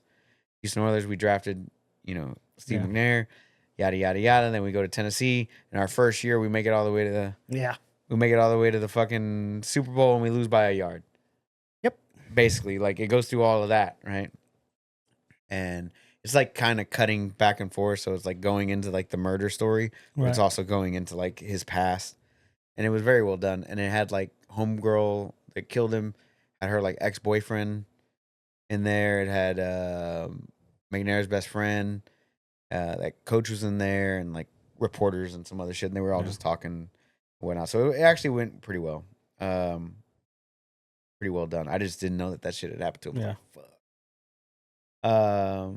We drafted, Steve McNair, yada yada yada. And then we go to Tennessee. In our first year, we make it all the way to the fucking Super Bowl, and we lose by a yard. Yep. Basically, like it goes through all of that, right? And it's like kind of cutting back and forth, so it's like going into like the murder story, but it's also going into like his past, and it was very well done. And it had like homegirl that killed him, had her like ex-boyfriend in there. It had McNair's best friend, that coach was in there, and like reporters and some other shit, and they were all just talking and whatnot. So it actually went pretty well. Pretty well done. I just didn't know that shit had happened to him. Yeah. Like, fuck.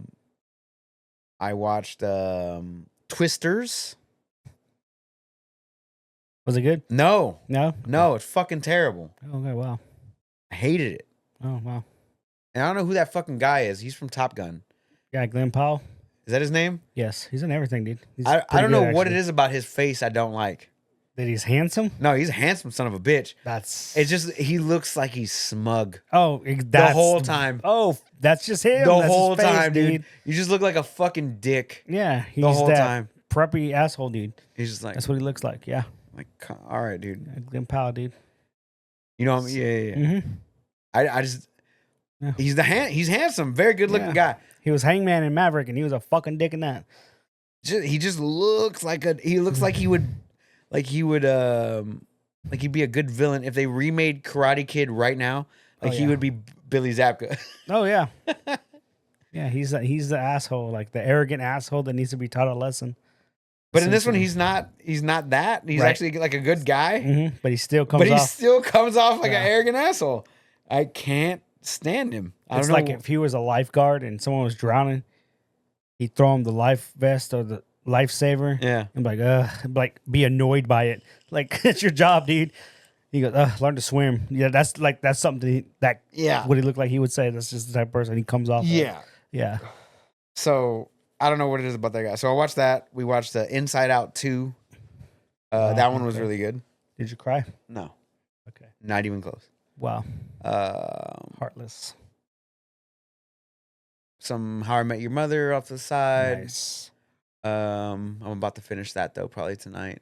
I watched Twisters. Was it good? No. No? No, it's fucking terrible. Okay, wow. I hated it. Oh, wow. And I don't know who that fucking guy is. He's from Top Gun. Yeah, Glenn Powell. Is that his name? Yes, he's in everything, dude. I don't know what it is about his face I don't like. That he's handsome? No, he's a handsome son of a bitch. It's just he looks like he's smug. Oh, the whole time. Oh, that's just him. The that's whole face, time, dude. You just look like a fucking dick. Yeah, he's the whole that time. Preppy asshole, dude. He's just like that's what he looks like. Yeah. Like, all right, dude. Yeah, Glenn Powell, dude. You know what I mean? Yeah. Mm-hmm. I just. Yeah. He's handsome, very good looking guy. He was Hangman in Maverick, and he was a fucking dick in that. He just looks like he looks like he would, like he'd be a good villain if they remade Karate Kid right now. Like he would be Billy Zabka. Oh yeah, yeah. He's the asshole, like the arrogant asshole that needs to be taught a lesson. But in this one, he's not that. He's actually like a good guy. Mm-hmm. But he still comes off like an arrogant asshole. I can't stand him. It's like if he was a lifeguard and someone was drowning, he'd throw him the life vest or the lifesaver. Yeah. And like be annoyed by it. Like, it's your job, dude. He goes, learn to swim. Yeah, that's something what he looked like he would say. That's just the type of person he comes off. Yeah. Yeah. So I don't know what it is about that guy. So I watched that. We watched the Inside Out 2. That one was really good. Did you cry? No. Okay. Not even close. Wow. Heartless. Some How I Met Your Mother off the side. Nice. I'm about to finish that though, probably tonight.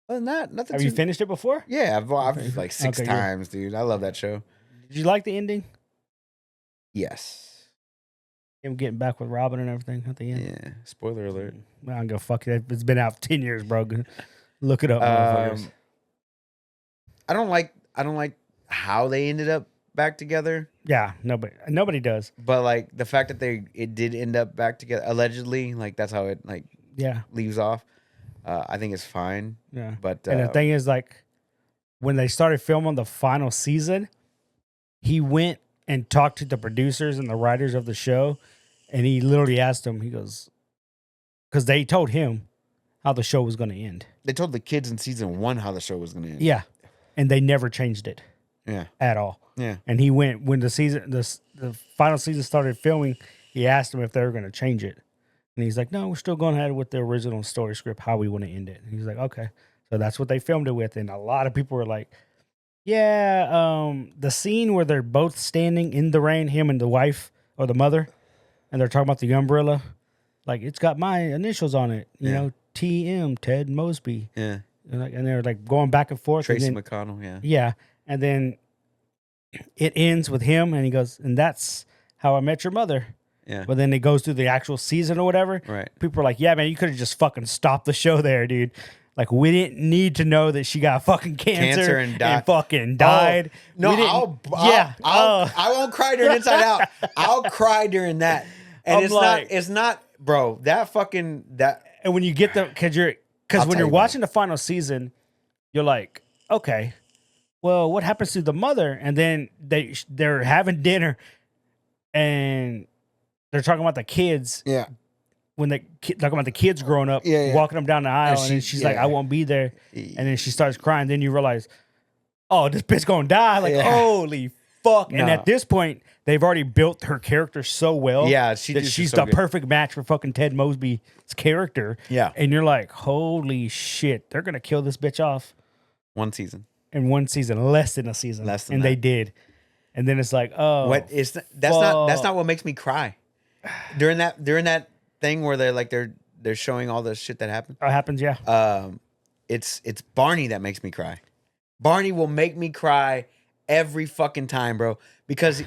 Other than that, nothing. Have you finished it before? Yeah, I've like 6 times, dude. I love that show. Did you like the ending? Yes. Him getting back with Robin and everything at the end. Yeah. Spoiler alert. I don't go fuck it. It's been out for 10 years, bro. Look it up. I don't like how they ended up back together. Yeah, nobody does. But like the fact that it did end up back together allegedly, like that's how it leaves off. I think it's fine. Yeah. But and the thing is, like, when they started filming the final season, he went and talked to the producers and the writers of the show, and he literally asked them, he goes, because they told him how the show was going to end. They told the kids in season 1 how the show was going to end. Yeah. And they never changed it. Yeah. At all. Yeah. And he went, when the final season started filming, he asked them if they were going to change it. And he's like, no, we're still going ahead with the original story script, how we want to end it. And he's like, okay. So that's what they filmed it with. And a lot of people were like, yeah, the scene where they're both standing in the rain, him and the wife or the mother, and they're talking about the umbrella, like, it's got my initials on it, you know, TM, Ted Mosby. Yeah. And they're like going back and forth. Tracy McConnell, yeah. Yeah. And then it ends with him, and he goes, and that's how I met your mother. Yeah. But then it goes through the actual season or whatever. Right. People are like, yeah, man, you could have just fucking stopped the show there, dude. Like, we didn't need to know that she got fucking cancer and fucking died. Oh, no, I won't cry during Inside Out. I'll cry during that. And it's not, bro, And when you get because when you're watching the final season, you're like, okay, well, what happens to the mother? And then they're having dinner and they're talking about the kids. Yeah. When they talking about the kids growing up, walking them down the aisle, and then she's like, I won't be there. And then she starts crying. Then you realize, oh, this bitch gonna die. Like, holy fuck. No. And at this point, they've already built her character so well that she's the perfect match for fucking Ted Mosby's character. Yeah. And you're like, holy shit, they're gonna kill this bitch off. One season. In one season, less than a season. And they did. And then it's like, oh, that's not what makes me cry. During that thing where they're showing all the shit that happened. Oh, it happens, yeah. It's Barney that makes me cry. Barney will make me cry every fucking time, bro. Because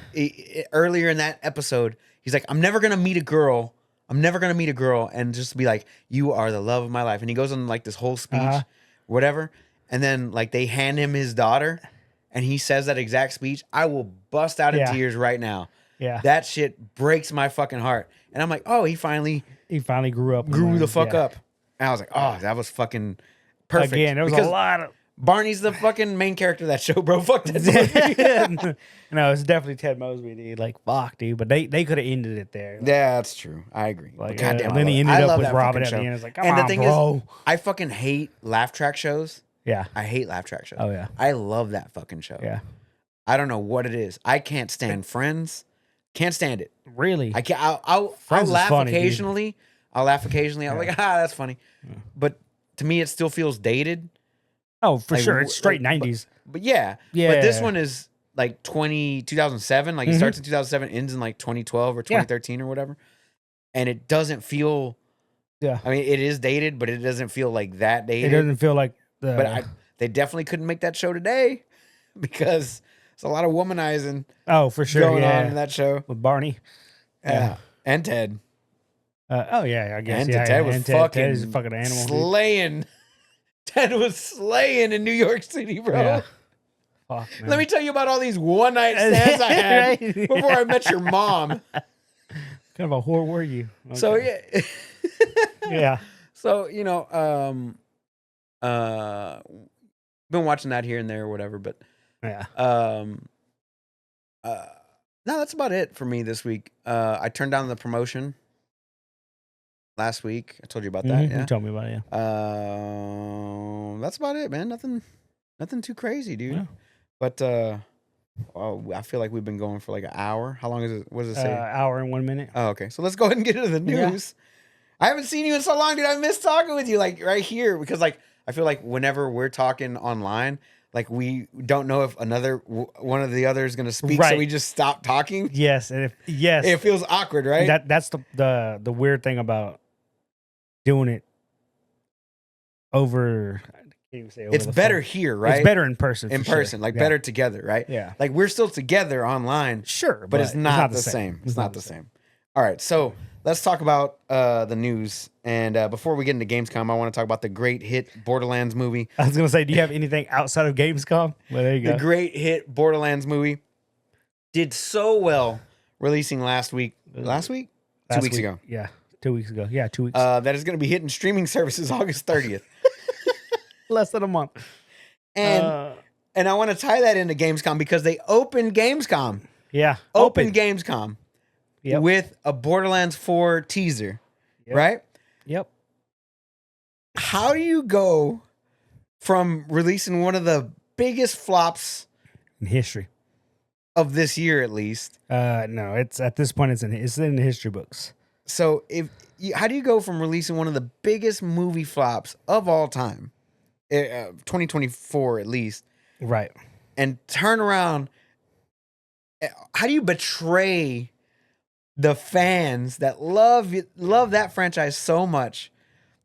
earlier in that episode, he's like, I'm never gonna meet a girl, and just be like, you are the love of my life. And he goes on like this whole speech, whatever. And then like they hand him his daughter, and he says that exact speech. I will bust out in tears right now. Yeah, that shit breaks my fucking heart. And I'm like, oh, he finally grew up. Grew the fuck up. And I was like, oh, that was fucking perfect. Again, there was a lot of... Barney's the fucking main character of that show, bro. Fuck that movie. No, it's definitely Ted Mosby, dude. Like, fuck, dude. But they could have ended it there. Like, yeah, that's true. I agree. Like, goddamn, then he ended up with Robin at the end. It's like, come on, the thing bro. is, I fucking hate laugh track shows. Yeah. I hate laugh track shows. Oh, yeah. I love that fucking show. Yeah. I don't know what it is. I can't stand Friends. Can't stand it. Really? I can't. I'll laugh funny, occasionally. Dude. I'll laugh occasionally. I'm like, that's funny. Yeah. But to me, it still feels dated. Oh, for sure. It's straight 90s. But yeah. Yeah. But this one is like 2007. Like it starts in 2007, ends in like 2012 or 2013 or whatever. And it doesn't feel. Yeah. I mean, it is dated, but it doesn't feel like that dated. It doesn't feel like the. But they definitely couldn't make that show today because there's a lot of womanizing. Oh, for sure. Going on in that show. With Barney. Yeah. And Ted. Oh, yeah. I guess. And Ted was Ted is a fucking animal. Slaying. Dude. Ted was slaying in New York City, bro. Yeah. Fuck, let me tell you about all these one-night stands I had before I met your mom. Kind of a whore were you? Okay. So, yeah. Yeah. So, you know, been watching that here and there or whatever, but yeah. No, that's about it for me this week. I turned down the promotion last week. I told you about that. Yeah, you told me about it. Yeah. That's about it, man. Nothing too crazy, dude. Yeah. But I feel like we've been going for like an hour. How long is it? What does it say? Hour and 1 minute. Oh, okay. So let's go ahead and get into the news. Yeah. I haven't seen you in so long, dude. I miss talking with you, like right here, because like I feel like whenever we're talking online, like we don't know if one of the other is going to speak, so we just stop talking. Yes, and it feels awkward, right? That's the weird thing about doing it over. I can't even say over it's better phone. Here, right? It's better in person. Better together, right? Yeah, like we're still together online, sure, but it's not the same. It's not the same. All right, so let's talk about the news. And before we get into Gamescom, I want to talk about the great hit Borderlands movie. I was going to say, do you have anything outside of Gamescom? Well, there you go. The great hit Borderlands movie did so well releasing last week. Last week? 2 weeks ago. Yeah, 2 weeks ago. Yeah, 2 weeks. That is going to be hitting streaming services August 30th. Less than a month. And I want to tie that into Gamescom because they opened Gamescom. Yeah. Opened Gamescom. Yep. With a Borderlands 4 teaser, right? Yep. How do you go from releasing one of the biggest flops in history of this year, at least? No, it's at this point it's in the history books. So how do you go from releasing one of the biggest movie flops of all time, 2024 at least, right, and turn around? How do you betray the fans that love that franchise so much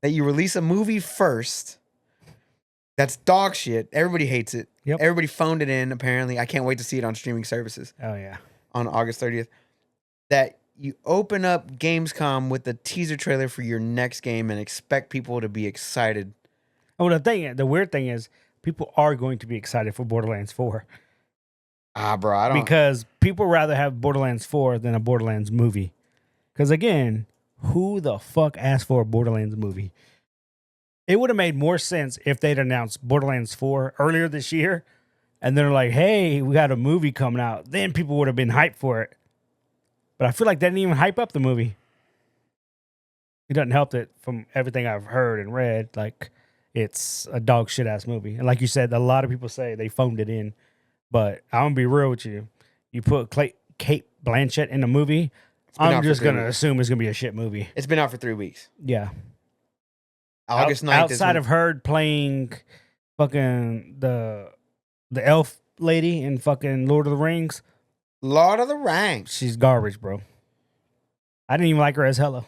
that you release a movie first that's dog shit? Everybody hates it. Yep. Everybody phoned it in, apparently. I can't wait to see it on streaming services. Oh, yeah. On August 30th. That you open up Gamescom with the teaser trailer for your next game and expect people to be excited. Oh, the weird thing is people are going to be excited for Borderlands 4. Bro, I don't. Because people rather have Borderlands 4 than a Borderlands movie. Because again, who the fuck asked for a Borderlands movie? It would have made more sense if they'd announced Borderlands 4 earlier this year, and they're like, "Hey, we got a movie coming out." Then people would have been hyped for it. But I feel like they didn't even hype up the movie. It doesn't help that from everything I've heard and read, like it's a dog shit ass movie. And like you said, a lot of people say they phoned it in. But I'm going to be real with you. You put Kate Blanchett in a movie, I'm just going to assume it's going to be a shit movie. It's been out for 3 weeks. Yeah. August 9th. Outside of her playing fucking the elf lady in fucking Lord of the Rings. Lord of the Rings. She's garbage, bro. I didn't even like her as Hela.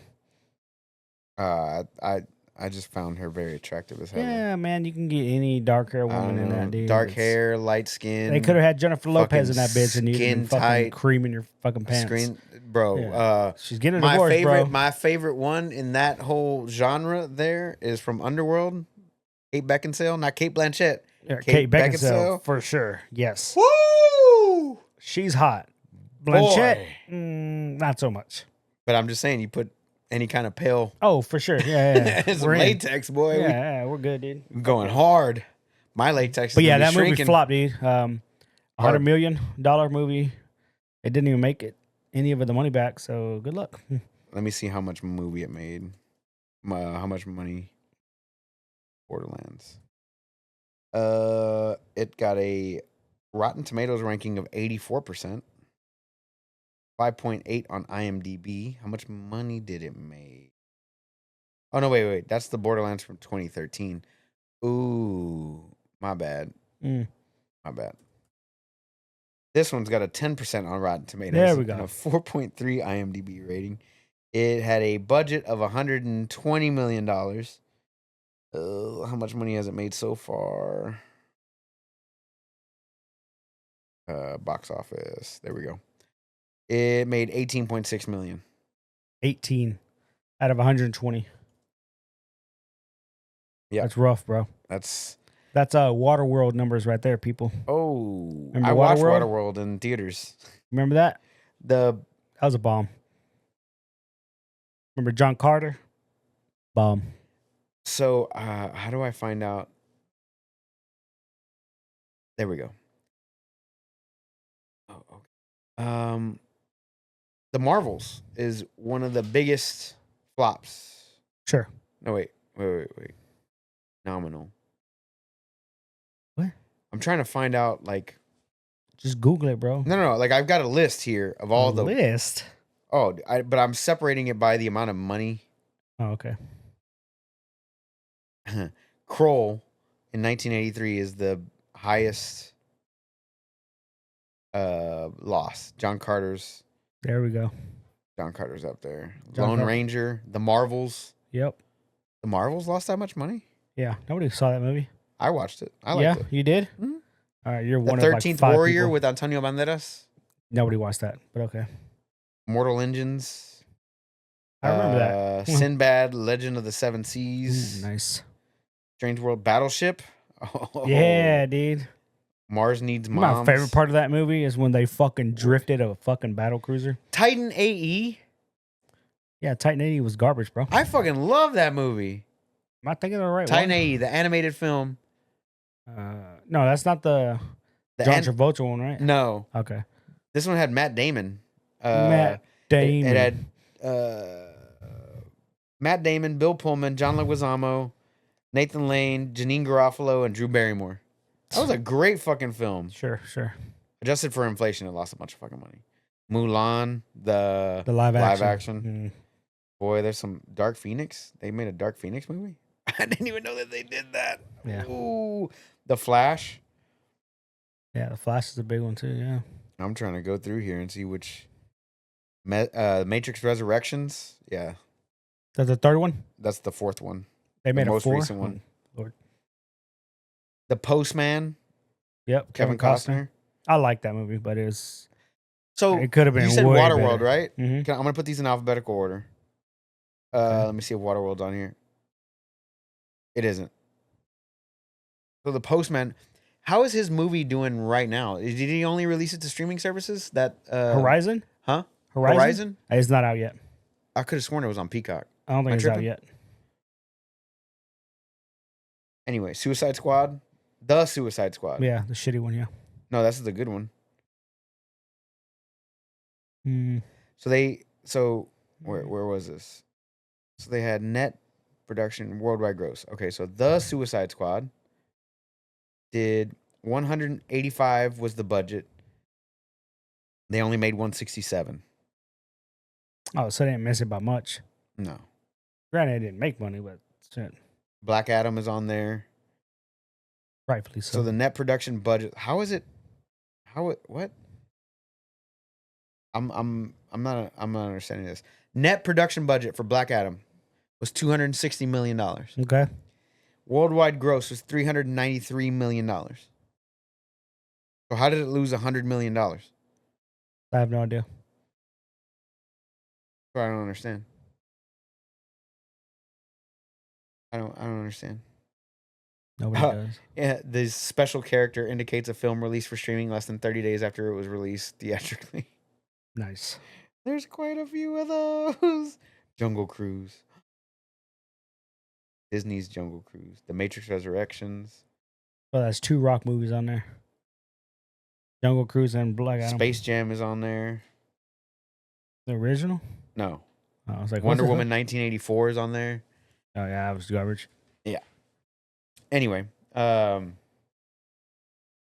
I just found her very attractive as hell. Yeah, man, you can get any dark hair woman in that, dude. Dark hair, light skin. They could have had Jennifer Lopez in that bitch and you fucking cream in your fucking pants. Bro. Yeah. She's getting a divorce, bro. My favorite one in that whole genre there is from Underworld. Kate Beckinsale, not Kate Blanchett. Yeah, Kate Beckinsale, for sure. Yes. any kind of pale. Oh, for sure. Yeah. Some latex, boy. Yeah, we're good, dude. We're going hard. My latex. But is yeah, be that shrinking. movie flopped, dude. $100 million movie. It didn't even make it any of the money back. So good luck. Let me see how much movie it made. How much money? Borderlands. It got a Rotten Tomatoes ranking of 84%. 5.8 on IMDb. How much money did it make? Oh no, wait. That's the Borderlands from 2013. Ooh, my bad. My bad. This one's got a 10% on Rotten Tomatoes. There we go. And a 4.3 IMDb rating. It had a budget of $120 million. How much money has it made so far? Box office. There we go. It made 18.6 million. 18 out of 120. Yeah. That's rough, bro. That's Waterworld numbers right there, people. Oh, I watched Waterworld in theaters. Remember that? That was a bomb. Remember John Carter? Bomb. So, how do I find out? There we go. Oh, okay. The Marvels is one of the biggest flops. Sure. No, wait. Nominal. What? I'm trying to find out, like... Just Google it, bro. No. Like, I've got a list here of all the... list? Oh, but I'm separating it by the amount of money. Oh, okay. Kroll in 1983 is the highest loss. John Carter's... There we go. John Carter's up there. Lone Ranger, The Marvels. Yep. The Marvels lost that much money? Yeah. Nobody saw that movie. I watched it. I liked it. You did? Mm-hmm. All right. You're one of the 13th Warrior people. with Antonio Banderas. Nobody watched that, but okay. Mortal Engines. I remember that. Sinbad, Legend of the Seven Seas. Ooh, nice. Strange World Battleship. Oh. Yeah, dude. Mars Needs Moms. My favorite part of that movie is when they fucking drifted a fucking battle cruiser. Titan AE. Yeah, Titan AE was garbage, bro. I fucking love that movie. Am I thinking of the right Titan one? AE, the animated film. No, that's not the John Travolta one, right? No. Okay. This one had Matt Damon. Matt Damon. It had Matt Damon, Bill Pullman, John Leguizamo, Nathan Lane, Janine Garofalo, and Drew Barrymore. That was a great fucking film. Sure. Adjusted for inflation, it lost a bunch of fucking money. Mulan, the live action. Mm. Boy, there's some Dark Phoenix. They made a Dark Phoenix movie. I didn't even know that they did that. Yeah. Ooh, The Flash. Yeah, The Flash is a big one too. Yeah. I'm trying to go through here and see which. Matrix Resurrections. Yeah. That's the third one? That's the fourth one. They made the most 4? recent one. Lord. The Postman. Yep. Kevin Costner. I like that movie, but it could have been. You said way Waterworld, better. right? Mm-hmm. I'm gonna put these in alphabetical order. Okay. Let me see if Waterworld's on here. It isn't. So The Postman. How is his movie doing right now? Did he only release it to streaming services? That Horizon? Huh? Horizon? It's not out yet. I could have sworn it was on Peacock. I don't think it's out yet. Anyway, Suicide Squad. The Suicide Squad. Yeah, the shitty one, yeah. No, that's the good one. Mm. So where was this? So they had net production worldwide gross. Okay, so The Suicide Squad did 185 was the budget. They only made 167. Oh, so they didn't miss it by much. No. Granted, it didn't make money, but shit. Black Adam is on there. Rightfully so. So the net production budget, what? I'm not understanding this. Net production budget for Black Adam was $260 million. Okay. Worldwide gross was $393 million. So how did it lose $100 million? I have no idea. I don't understand. I don't understand. Nobody does. Yeah, the special character indicates a film released for streaming less than 30 days after it was released theatrically. Nice. There's quite a few of those. Jungle Cruise. Disney's Jungle Cruise. The Matrix Resurrections. Well, that's 2 Rock movies on there. Jungle Cruise and Black Adam. Space Jam is on there. The original? No. Oh, I was like, Wonder Woman 1984 is on there. Oh yeah, it was garbage. Yeah. Anyway,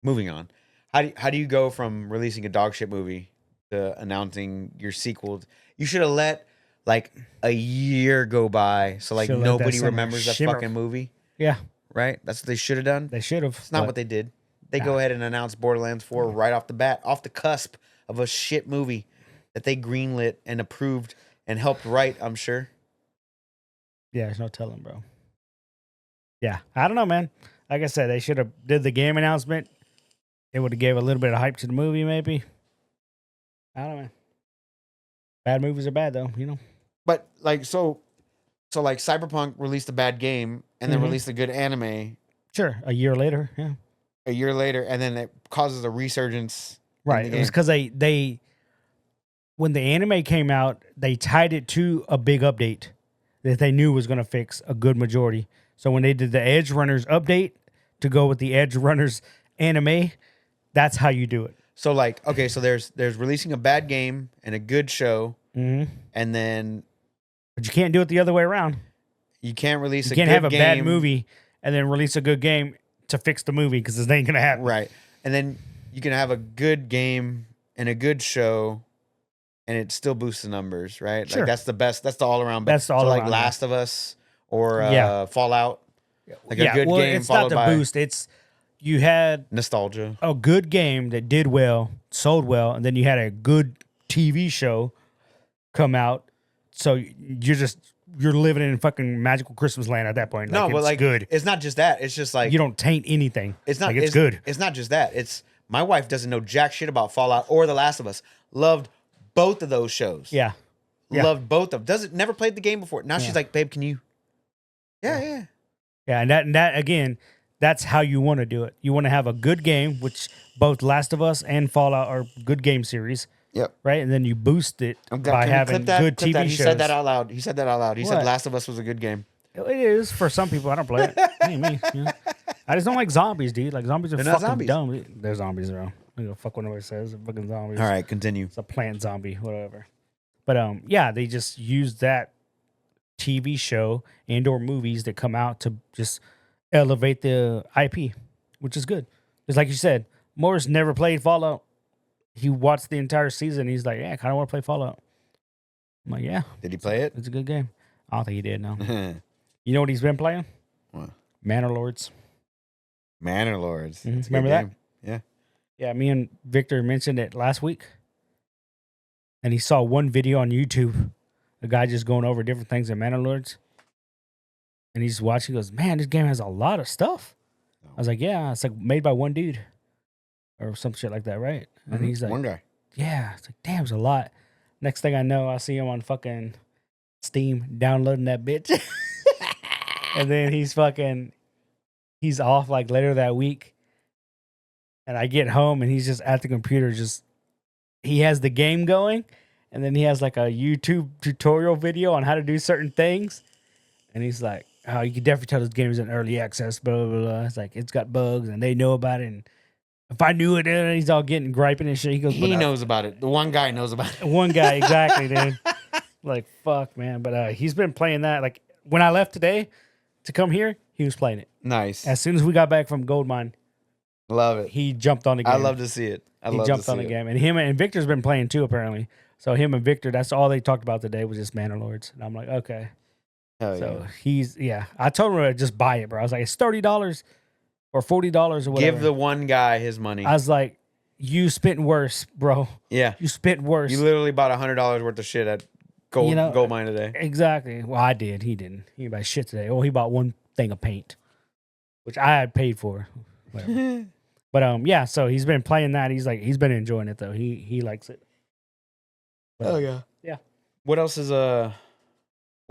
moving on. How do you go from releasing a dog shit movie to announcing your sequel? You should have let like a year go by so like nobody remembers that fucking movie. Yeah. Right? That's what they should have done. They should have. It's not what they did. They go ahead and announce Borderlands 4 right off the bat, off the cusp of a shit movie that they greenlit and approved and helped write, I'm sure. Yeah, there's no telling, bro. Yeah, I don't know, man. Like I said, they should have did the game announcement. It would have gave a little bit of hype to the movie, maybe. I don't know, man. Bad movies are bad, though, you know? But, like, so like, Cyberpunk released a bad game and then released a good anime. Sure, a year later, yeah. A year later, and then it causes a resurgence. Right, it was because they when the anime came out, they tied it to a big update that they knew was going to fix a good majority. So when they did the Edge Runners update to go with the Edge Runners anime, that's how you do it. So like, okay, so there's releasing a bad game and a good show, and then, but you can't do it the other way around. You can't release. You can't have a bad movie and then release a good game to fix the movie because this ain't gonna happen. Right, and then you can have a good game and a good show, and it still boosts the numbers. Right, sure. Like that's the best. That's the all around best. That's the all around. Like Last of Us or Fallout. Like a good game. It's not the boost. It's you had nostalgia. A good game that did well, sold well, and then you had a good TV show come out. So you're living in fucking magical Christmas land at that point. No, but like good. It's not just that. It's just like you don't taint anything. It's not. Like, it's good. It's not just that. It's my wife doesn't know jack shit about Fallout or The Last of Us. Loved both of those shows. Yeah. Loved both of them. Never played the game before. Now she's like, babe, can you? Yeah. Yeah, and that again, that's how you want to do it. You want to have a good game, which both Last of Us and Fallout are good game series. Yep. Right, and then you boost it by having good TV shows. He said that out loud. He said Last of Us was a good game. It is for some people. I don't play it. Me. Yeah. I just don't like zombies, dude. Like zombies are fucking dumb. They're zombies, bro. I don't fuck what nobody says. They're fucking zombies. All right, continue. It's a plant zombie, whatever. But yeah, they just use that TV show and or movies that come out to just elevate the IP, which is good. Because like you said, Morris never played Fallout. He watched the entire season. He's like, yeah, I kind of want to play Fallout. I'm like, yeah. Did he play it? It's a good game. I don't think he did, no. You know what he's been playing? What? Manor Lords. Manor Lords. Mm-hmm. Remember that? Yeah. Yeah, me and Victor mentioned it last week. And he saw one video on YouTube, a guy just going over different things in Manor Lords. And he's watching, he goes, man, this game has a lot of stuff. I was like, yeah, it's like made by one dude. Or some shit like that, right? And he's like, one guy. Yeah. It's like, damn, it's a lot. Next thing I know, I see him on fucking Steam downloading that bitch. And then he's off like later that week. And I get home and he's just at the computer, he has the game going. And then he has like a YouTube tutorial video on how to do certain things. And he's like, oh, you can definitely tell this game is in early access, blah, blah, blah. It's like, it's got bugs and they know about it. And if I knew it, he's all getting griping and shit. He goes, he knows about it. The one guy knows about it. One guy, exactly, dude. Like, fuck, man. But he's been playing that. Like, when I left today to come here, he was playing it. Nice. As soon as we got back from Goldmine, love it. He jumped on the game. I love to see it. He jumped on the game. And him and Victor's been playing too, apparently. So him and Victor, that's all they talked about today was just Manor Lords. And I'm like, okay. Hell so I told him to just buy it, bro. I was like, it's $30 or $40 or whatever. Give the one guy his money. I was like, you spent worse, bro. Yeah. You spent worse. You literally bought $100 worth of shit at Gold Mine today. Exactly. Well, I did. He didn't. He didn't buy shit today. Oh, he bought one thing of paint, which I had paid for. Whatever. But yeah, so he's been playing that. He's been enjoying it though. He likes it. But, oh yeah. Yeah. What else is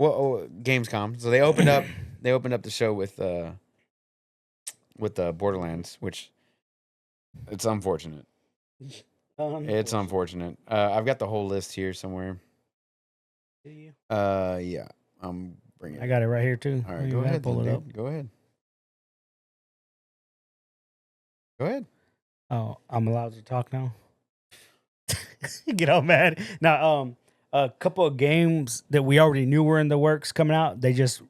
Gamescom. So they opened up the show with Borderlands, which it's unfortunate. It's unfortunate. I've got the whole list here somewhere. Yeah. I'm bringing. I got it right here too. All right, go ahead. Pull it up. Go ahead. Go ahead. Oh, I'm allowed to talk now. Get all mad. Now, a couple of games that we already knew were in the works coming out. They just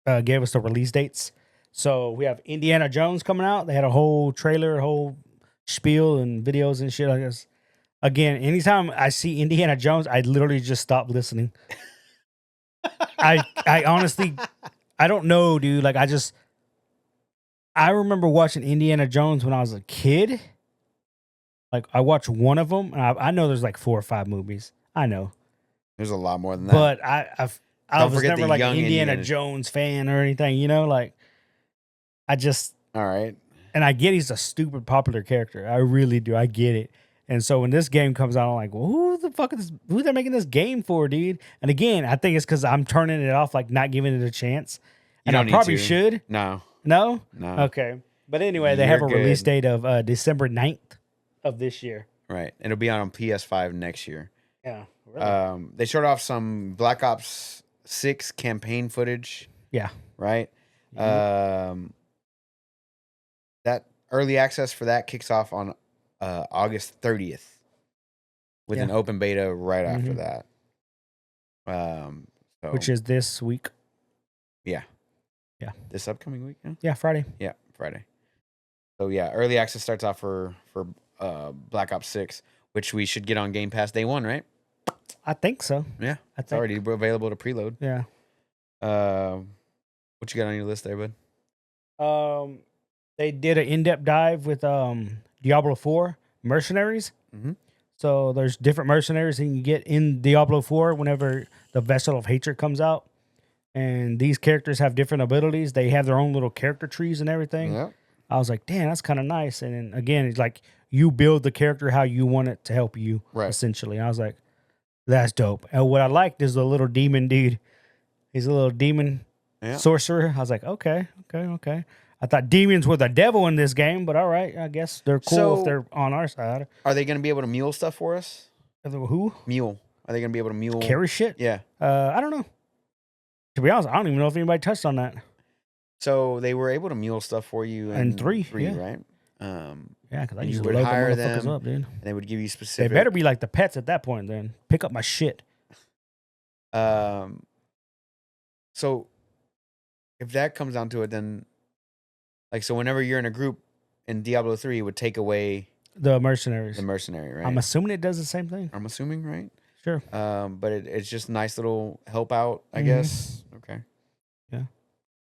gave us the release dates. So we have Indiana Jones coming out. They had a whole trailer, a whole spiel and videos and shit. I guess. Again, anytime I see Indiana Jones, I literally just stop listening. I honestly, I don't know, dude. Like I remember watching Indiana Jones when I was a kid. Like I watched one of them, and I know there's like 4 or 5 movies. I know there's a lot more than that. But I was never like an Indiana Jones fan or anything, you know. Like I just all right, and I get he's a stupid popular character. I really do. I get it. And so when this game comes out, I'm like, well, who the fuck is who they're making this game for, dude? And again, I think it's because I'm turning it off, like not giving it a chance. And I probably should. No. Okay. But anyway, they have a release date of December 9th of this year. Right. It'll be on PS5 next year. Yeah. Really? They showed off some Black Ops 6 campaign footage. Yeah. Right. Mm-hmm. That early access for that kicks off on August 30th with an open beta right after that. Which is this week. Yeah. Yeah. This upcoming week? Yeah, Friday. Yeah, Friday. So yeah, early access starts off for Black Ops 6, which we should get on Game Pass day 1, right? I think so. Yeah. It's already available to preload. Yeah. What you got on your list there, bud? They did an in-depth dive with Diablo 4 mercenaries. Mm-hmm. So there's different mercenaries that you can get in Diablo 4 whenever the Vessel of Hatred comes out. And these characters have different abilities. They have their own little character trees and everything. Yeah. I was like, damn, that's kind of nice. And then again, it's like you build the character how you want it to help you, essentially. I was like, that's dope. And what I liked is the little demon dude. He's a little demon sorcerer. I was like, okay. I thought demons were the devil in this game, but all right, I guess they're cool if they're on our side. Are they going to be able to mule stuff for us? Who? Mule. Are they going to be able to mule? Carry shit? Yeah. I don't know. To be honest, I don't even know if anybody touched on that. So they were able to mule stuff for you in 3, right? Yeah, because I used to load hire them up, dude. And they would give you specific. They better be like the pets at that point. Then pick up my shit. So if that comes down to it, then like so, whenever you're in a group in Diablo 3, it would take away the mercenaries. The mercenary, right? I'm assuming it does the same thing. I'm assuming, right? Sure. But it's just nice little help out, I guess. Okay. Yeah.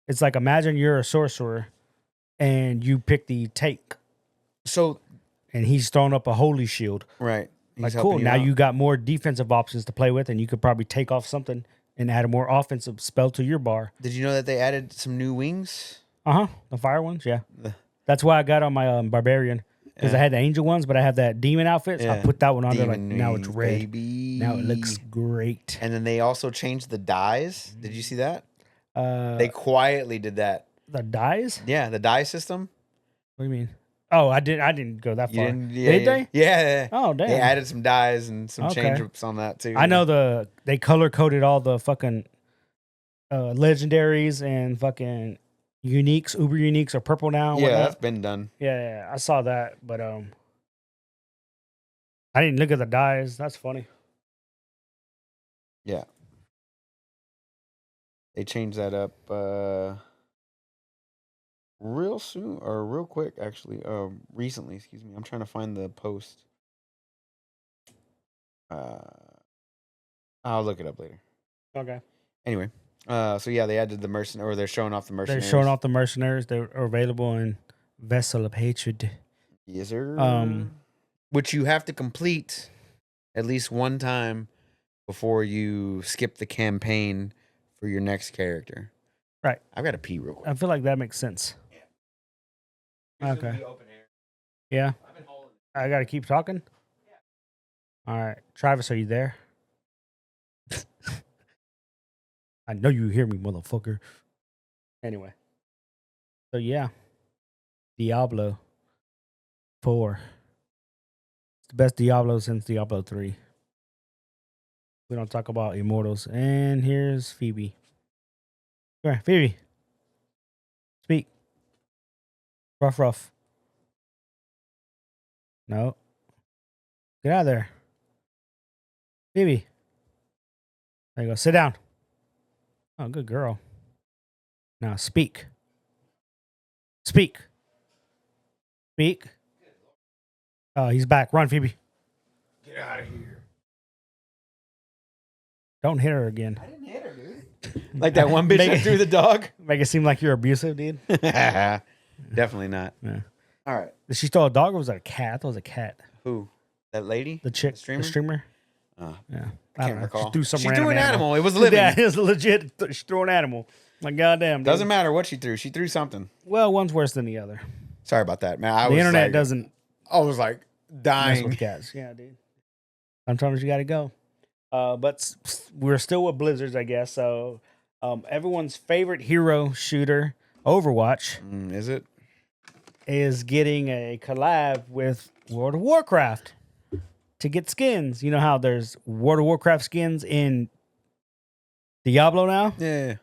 It's like imagine you're a sorcerer, and you pick the tank. So. And he's throwing up a holy shield. Right. Like, cool. Now you got more defensive options to play with, and you could probably take off something and add a more offensive spell to your bar. Did you know that they added some new wings? The fire ones, yeah. That's why I got on my barbarian. Because I had the angel ones, but I have that demon outfit, so I put that one on there. Like, now it's red. Baby. Now it looks great. And then they also changed the dyes. Did you see that? They quietly did that. The dyes? Yeah, the dye system. What do you mean? Oh, I didn't go that far. Did they? Yeah. Oh, damn. They added some dyes and some change-ups on that, too. I know they color-coded all the fucking legendaries and fucking uniques, uber uniques are purple now. Yeah, that's been done. Yeah, I saw that, but I didn't look at the dyes. That's funny. Yeah. They changed that up real soon, or real quick, actually. Recently, excuse me. I'm trying to find the post. I'll look it up later. Okay. Anyway, so yeah, they added the mercenary, or they're showing off the mercenaries. They're showing off the mercenaries. They're available in Vessel of Hatred. Yes, sir. Which you have to complete at least one time before you skip the campaign for your next character. Right. I've got to pee real quick. I feel like that makes sense. Yeah. Okay. Yeah. I got to keep talking? Yeah. All right. Travis, are you there? I know you hear me, motherfucker. Anyway. So, yeah. Diablo 4. It's the best Diablo since Diablo 3. We don't talk about Immortals. And here's Phoebe. All right, Phoebe. Speak. Ruff. No. Get out of there. Phoebe. There you go. Sit down. Oh, good girl. Now speak. Speak. Oh, he's back. Run, Phoebe. Get out of here. Don't hit her again. I didn't hit her, dude. Like that one bitch that threw the dog? Make it seem like you're abusive, dude. Definitely not. Yeah. All right. Did she throw a dog or was that a cat? I thought it was a cat. Who? That lady? The chick? The streamer? Yeah. I can't recall. She threw some She random threw an animal. It was living. Yeah, it was legit. She threw an animal. Like, goddamn. Dude. Doesn't matter what she threw. She threw something. Well, one's worse than the other. Sorry about that, man. The internet doesn't. I was like dying. Mess with cats. Yeah, dude. Sometimes you got to go. But we're still with Blizzards, I guess. So everyone's favorite hero shooter, Overwatch, is it? Is getting a collab with World of Warcraft to get skins. You know how there's World of Warcraft skins in Diablo now? Yeah.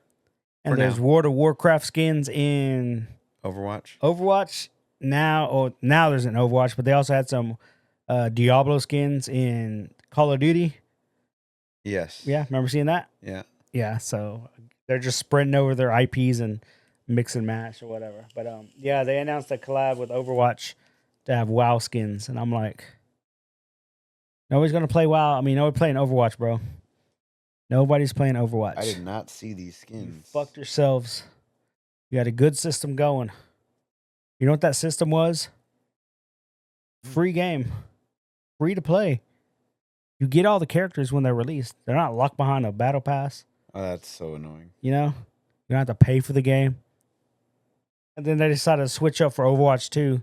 And there's World of Warcraft skins in Overwatch. Now there's an Overwatch, but they also had some Diablo skins in Call of Duty. Yes. Yeah, remember seeing that? Yeah. Yeah, so they're just spreading over their IPs and mix and match or whatever. But yeah, they announced a collab with Overwatch to have WoW skins, and I'm like, nobody's gonna play WoW. I mean, nobody's playing Overwatch, bro. Nobody's playing Overwatch. I did not see these skins. You fucked yourselves. You had a good system going. You know what that system was? Free game. Free to play. You get all the characters when they're released. They're not locked behind a battle pass. Oh, that's so annoying. You know? You don't have to pay for the game. And then they decided to switch up for Overwatch 2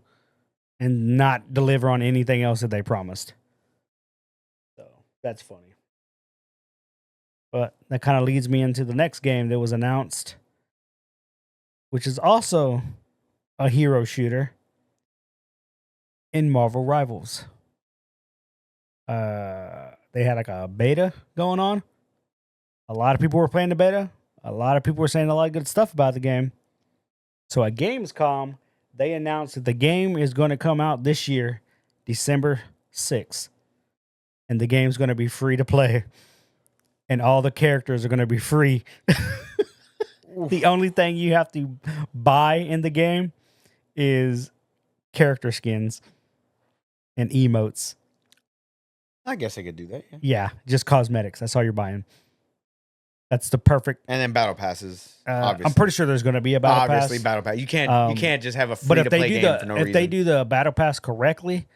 and not deliver on anything else that they promised. So, that's funny. But that kind of leads me into the next game that was announced, which is also a hero shooter in Marvel Rivals. They had like a beta going on. A lot of people were playing the beta. A lot of people were saying a lot of good stuff about the game. So at Gamescom, they announced that the game is going to come out this year, December 6th. And the game's going to be free to play. And all the characters are going to be free. The only thing you have to buy in the game is character skins and emotes. I guess I could do that. Yeah, just cosmetics. That's all you're buying. That's the perfect. And then battle passes. I'm pretty sure there's going to be a battle pass. Obviously, battle pass. You can't just have a free to play game for no reason. If they do the battle pass correctly,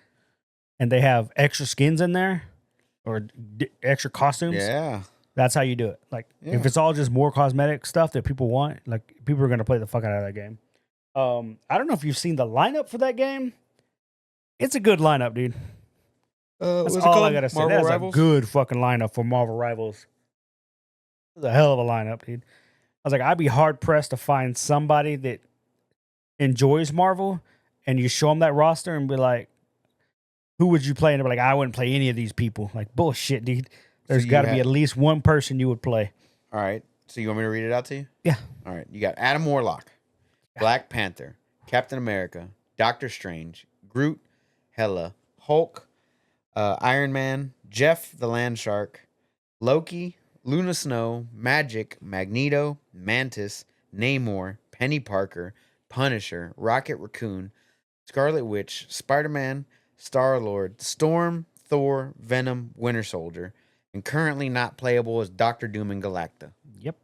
and they have extra skins in there or extra costumes, that's how you do it. Like if it's all just more cosmetic stuff that people want, like people are going to play the fuck out of that game. I don't know if you've seen the lineup for that game. It's a good lineup, dude. That's all I gotta say. Marvel That's Rivals? A good fucking lineup for Marvel Rivals. It's a hell of a lineup, dude. I was like, I'd be hard pressed to find somebody that enjoys Marvel, and you show them that roster and be like, "Who would you play?" And they're like, "I wouldn't play any of these people." Like bullshit, dude. There's got to be at least one person you would play. All right. So you want me to read it out to you? Yeah. All right. You got Adam Warlock, Black Panther, Captain America, Doctor Strange, Groot, Hela, Hulk. Iron Man, Jeff the Land Shark, Loki, Luna Snow, Magic, Magneto, Mantis, Namor, Penny Parker, Punisher, Rocket Raccoon, Scarlet Witch, Spider-Man, Star-Lord, Storm, Thor, Venom, Winter Soldier, and currently not playable as Doctor Doom and Galacta. Yep.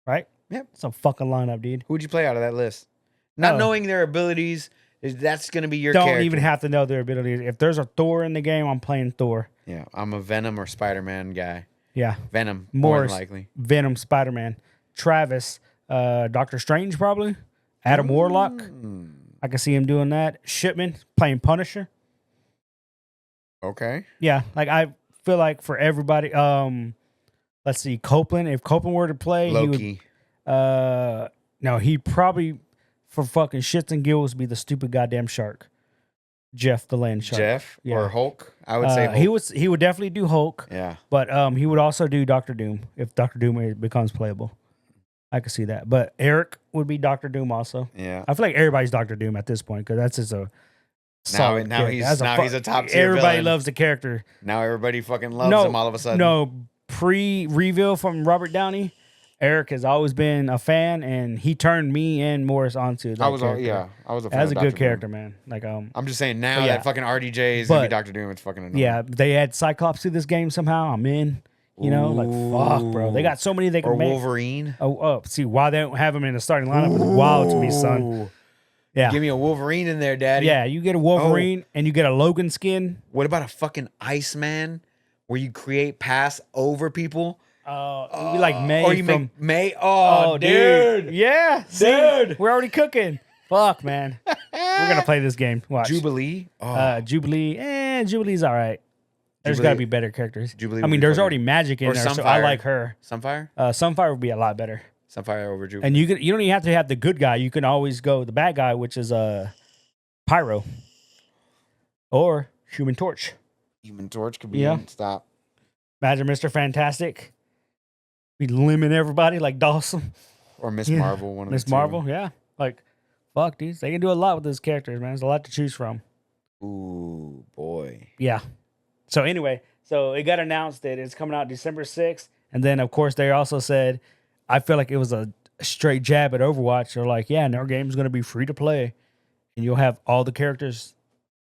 Right? Yep. It's a fucking lineup, dude. Who'd you play out of that list? Not knowing their abilities... That's going to be your character. Don't even have to know their abilities. If there's a Thor in the game, I'm playing Thor. Yeah, I'm a Venom or Spider-Man guy. Yeah. Venom, more than likely. Venom, Spider-Man. Travis, Doctor Strange probably. Adam Warlock. I can see him doing that. Shipman, playing Punisher. Okay. Yeah, like I feel like for everybody, let's see, Copeland. If Copeland were to play, Loki. No, he'd probably... for fucking shits and giggles be the stupid goddamn shark. Jeff the Land Shark. Jeff or Hulk? I would say Hulk. He would definitely do Hulk. Yeah. But he would also do Doctor Doom if Doctor Doom becomes playable. I could see that. But Eric would be Doctor Doom also. Yeah. I feel like everybody's Doctor Doom at this point because that's just a now he's a top tier Everybody villain. loves the character. Now everybody fucking loves him all of a sudden. No, pre-reveal from Robert Downey, Eric has always been a fan, and he turned me and Morris onto that character. I was a fan. That's a Dr. good character, Doom. man. Like I'm just saying now that fucking RDJ is gonna be Doctor Doom. It's fucking annoying. Yeah, they add Cyclops to this game somehow. I'm in. You know, like fuck, bro. They got so many they can make. Or Wolverine. See why they don't have him in the starting lineup is wild to me, son. Yeah, give me a Wolverine in there, Daddy. Yeah, you get a Wolverine and you get a Logan skin. What about a fucking Iceman, where you create pass over people? You like May, or you make May. Oh, dude. Yeah, dude. We're already cooking. Fuck, man. We're gonna play this game. Watch. Jubilee. Jubilee. Jubilee's all right. There's got to be better characters. Jubilee. I mean, there's already Magic in there, Sunfire. so I like her. Sunfire. Sunfire would be a lot better. Sunfire over Jubilee. And you don't even have to have the good guy. You can always go the bad guy, which is Pyro or Human Torch. Human Torch could be in. Stop. Imagine Mr. Fantastic. Be limit everybody like Dawson. Or Miss Marvel. One of Miss Marvel, yeah. Like, fuck, dudes. They can do a lot with those characters, man. There's a lot to choose from. Ooh, boy. Yeah. So anyway, it got announced that it's coming out December 6th. And then, of course, they also said, I feel like it was a straight jab at Overwatch. They're like, yeah, and our game's going to be free to play. And you'll have all the characters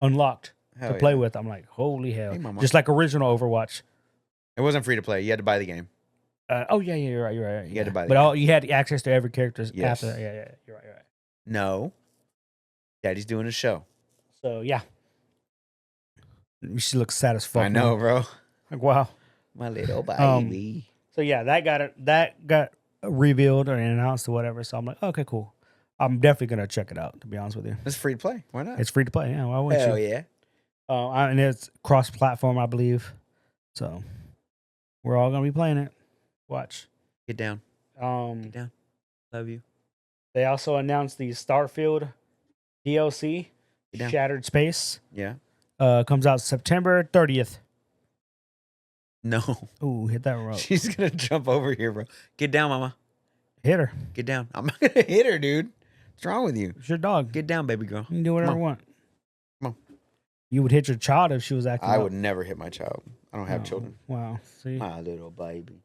unlocked to play with. I'm like, holy hell. Hey, just like original Overwatch. It wasn't free to play. You had to buy the game. You're right. You had to buy the game. But you had access to every character after that. Yeah, you're right. No. Daddy's doing a show. So, yeah. She looks sad as fuck. I know, bro. Like, wow. My little baby. So yeah, that got revealed or announced or whatever. So I'm like, okay, cool. I'm definitely gonna check it out. To be honest with you, it's free to play. Why not? It's free to play. Yeah, why wouldn't you? Hell yeah. And it's cross-platform, I believe. So we're all gonna be playing it. Watch. Get down. Get down. Love you. They also announced the Starfield DLC, Shattered Space. Yeah. Comes out September 30th. No. Ooh, hit that rope. She's going to jump over here, bro. Get down, mama. Hit her. Get down. I'm not going to hit her, dude. What's wrong with you? It's your dog. Get down, baby girl. You can do whatever you want. Come on. You would hit your child if she was acting I would never hit my child. I don't have children. Wow. See? My little baby.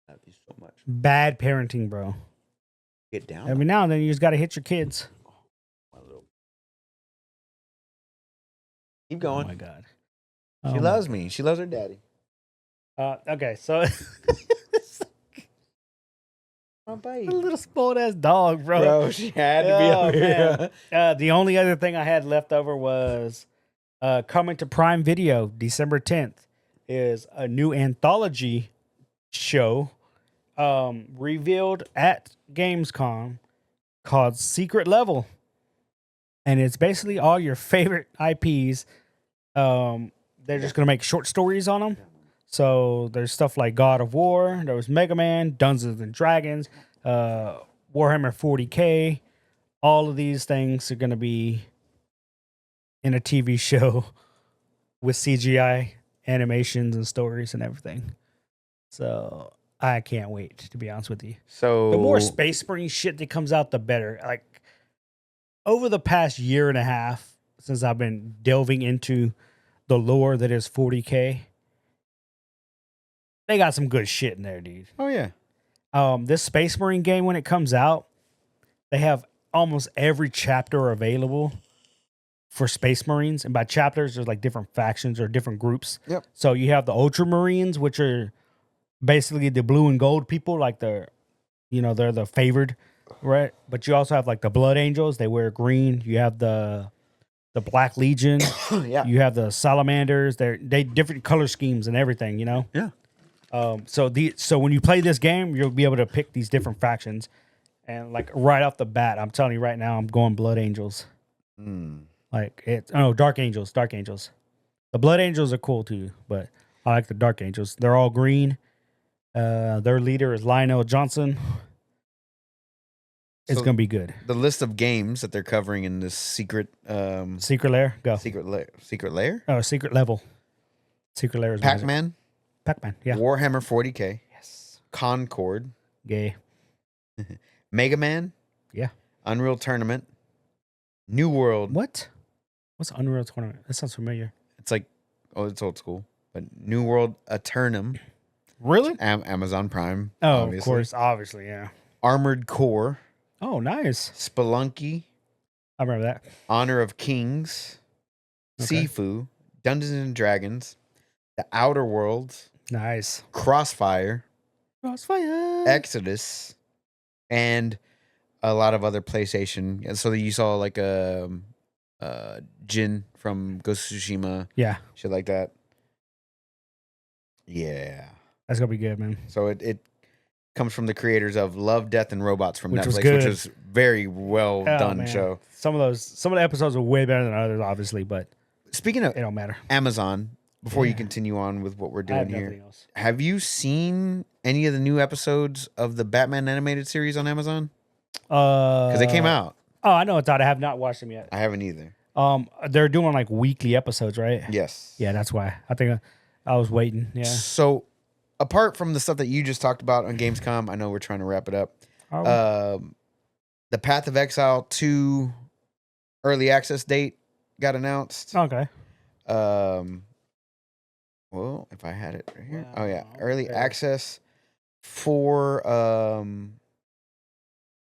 Love you so much. Bad parenting, bro. Get down. Every now and then you just got to hit your kids. Keep going. Oh my God. She loves me. She loves her daddy. Okay, so my baby. A little spoiled ass dog, bro. Bro, she had to be over here. The only other thing I had left over was coming to Prime Video December 10th is a new anthology show revealed at Gamescom called Secret Level. And it's basically all your favorite IPs. They're just going to make short stories on them. So there's stuff like God of War. There was Mega Man, Dungeons and Dragons, Warhammer 40K. All of these things are going to be in a TV show with CGI animations and stories and everything. So I can't wait, to be honest with you. So the more Space Marine shit that comes out, the better. Like, over the past year and a half, since I've been delving into the lore that is 40K, they got some good shit in there, dude. Oh, yeah. This Space Marine game, when it comes out, they have almost every chapter available for Space Marines. And by chapters, there's like different factions or different groups. Yep. So you have the Ultramarines, which are basically the blue and gold people, like they're the favored. Right, but you also have like the Blood Angels. They wear green. You have the Black Legion. Yeah. You have the Salamanders. They different color schemes and everything. You know. Yeah. So when you play this game, you'll be able to pick these different factions, and like right off the bat, I'm telling you right now, I'm going Blood Angels. Like Dark Angels. Dark Angels. The Blood Angels are cool too, but I like the Dark Angels. They're all green. Their leader is Lionel Johnson. it's gonna be good. The list of games that they're covering in this secret lair. Go. Secret lair. Oh, secret level. Secret lair is Pac-Man. Pac-Man. Yeah. Warhammer 40K. Yes. Concord. Gay. Mega Man. Yeah. Unreal Tournament. New World. What? What's Unreal Tournament? That sounds familiar. It's like, it's old school. But New World Eternum. Really? Amazon Prime. Oh, obviously. Of course. Obviously, yeah. Armored Core. Oh, nice. Spelunky. I remember that. Honor of Kings. Okay. Sifu. Dungeons and Dragons. The Outer Worlds. Nice. Crossfire. Exodus. And a lot of other PlayStation. And so you saw like Jin from Ghost of Tsushima. Yeah. Shit like that. Yeah. That's going to be good, man. So it comes from the creators of Love, Death, and Robots from Netflix, which is very well done man. Show. Some of the episodes are way better than others, obviously, but speaking of, it don't matter. Amazon, before you continue on with what we're doing here, have you seen any of the new episodes of the Batman animated series on Amazon? Because they came out. Oh, I know it's out. I have not watched them yet. I haven't either. They're doing like weekly episodes, right? Yes. Yeah, that's why. I think I was waiting. Yeah. So, apart from the stuff that you just talked about on Gamescom, I know we're trying to wrap it up. The Path of Exile 2 early access date got announced. Okay. Well, if I had it right here. Oh, yeah. Early access for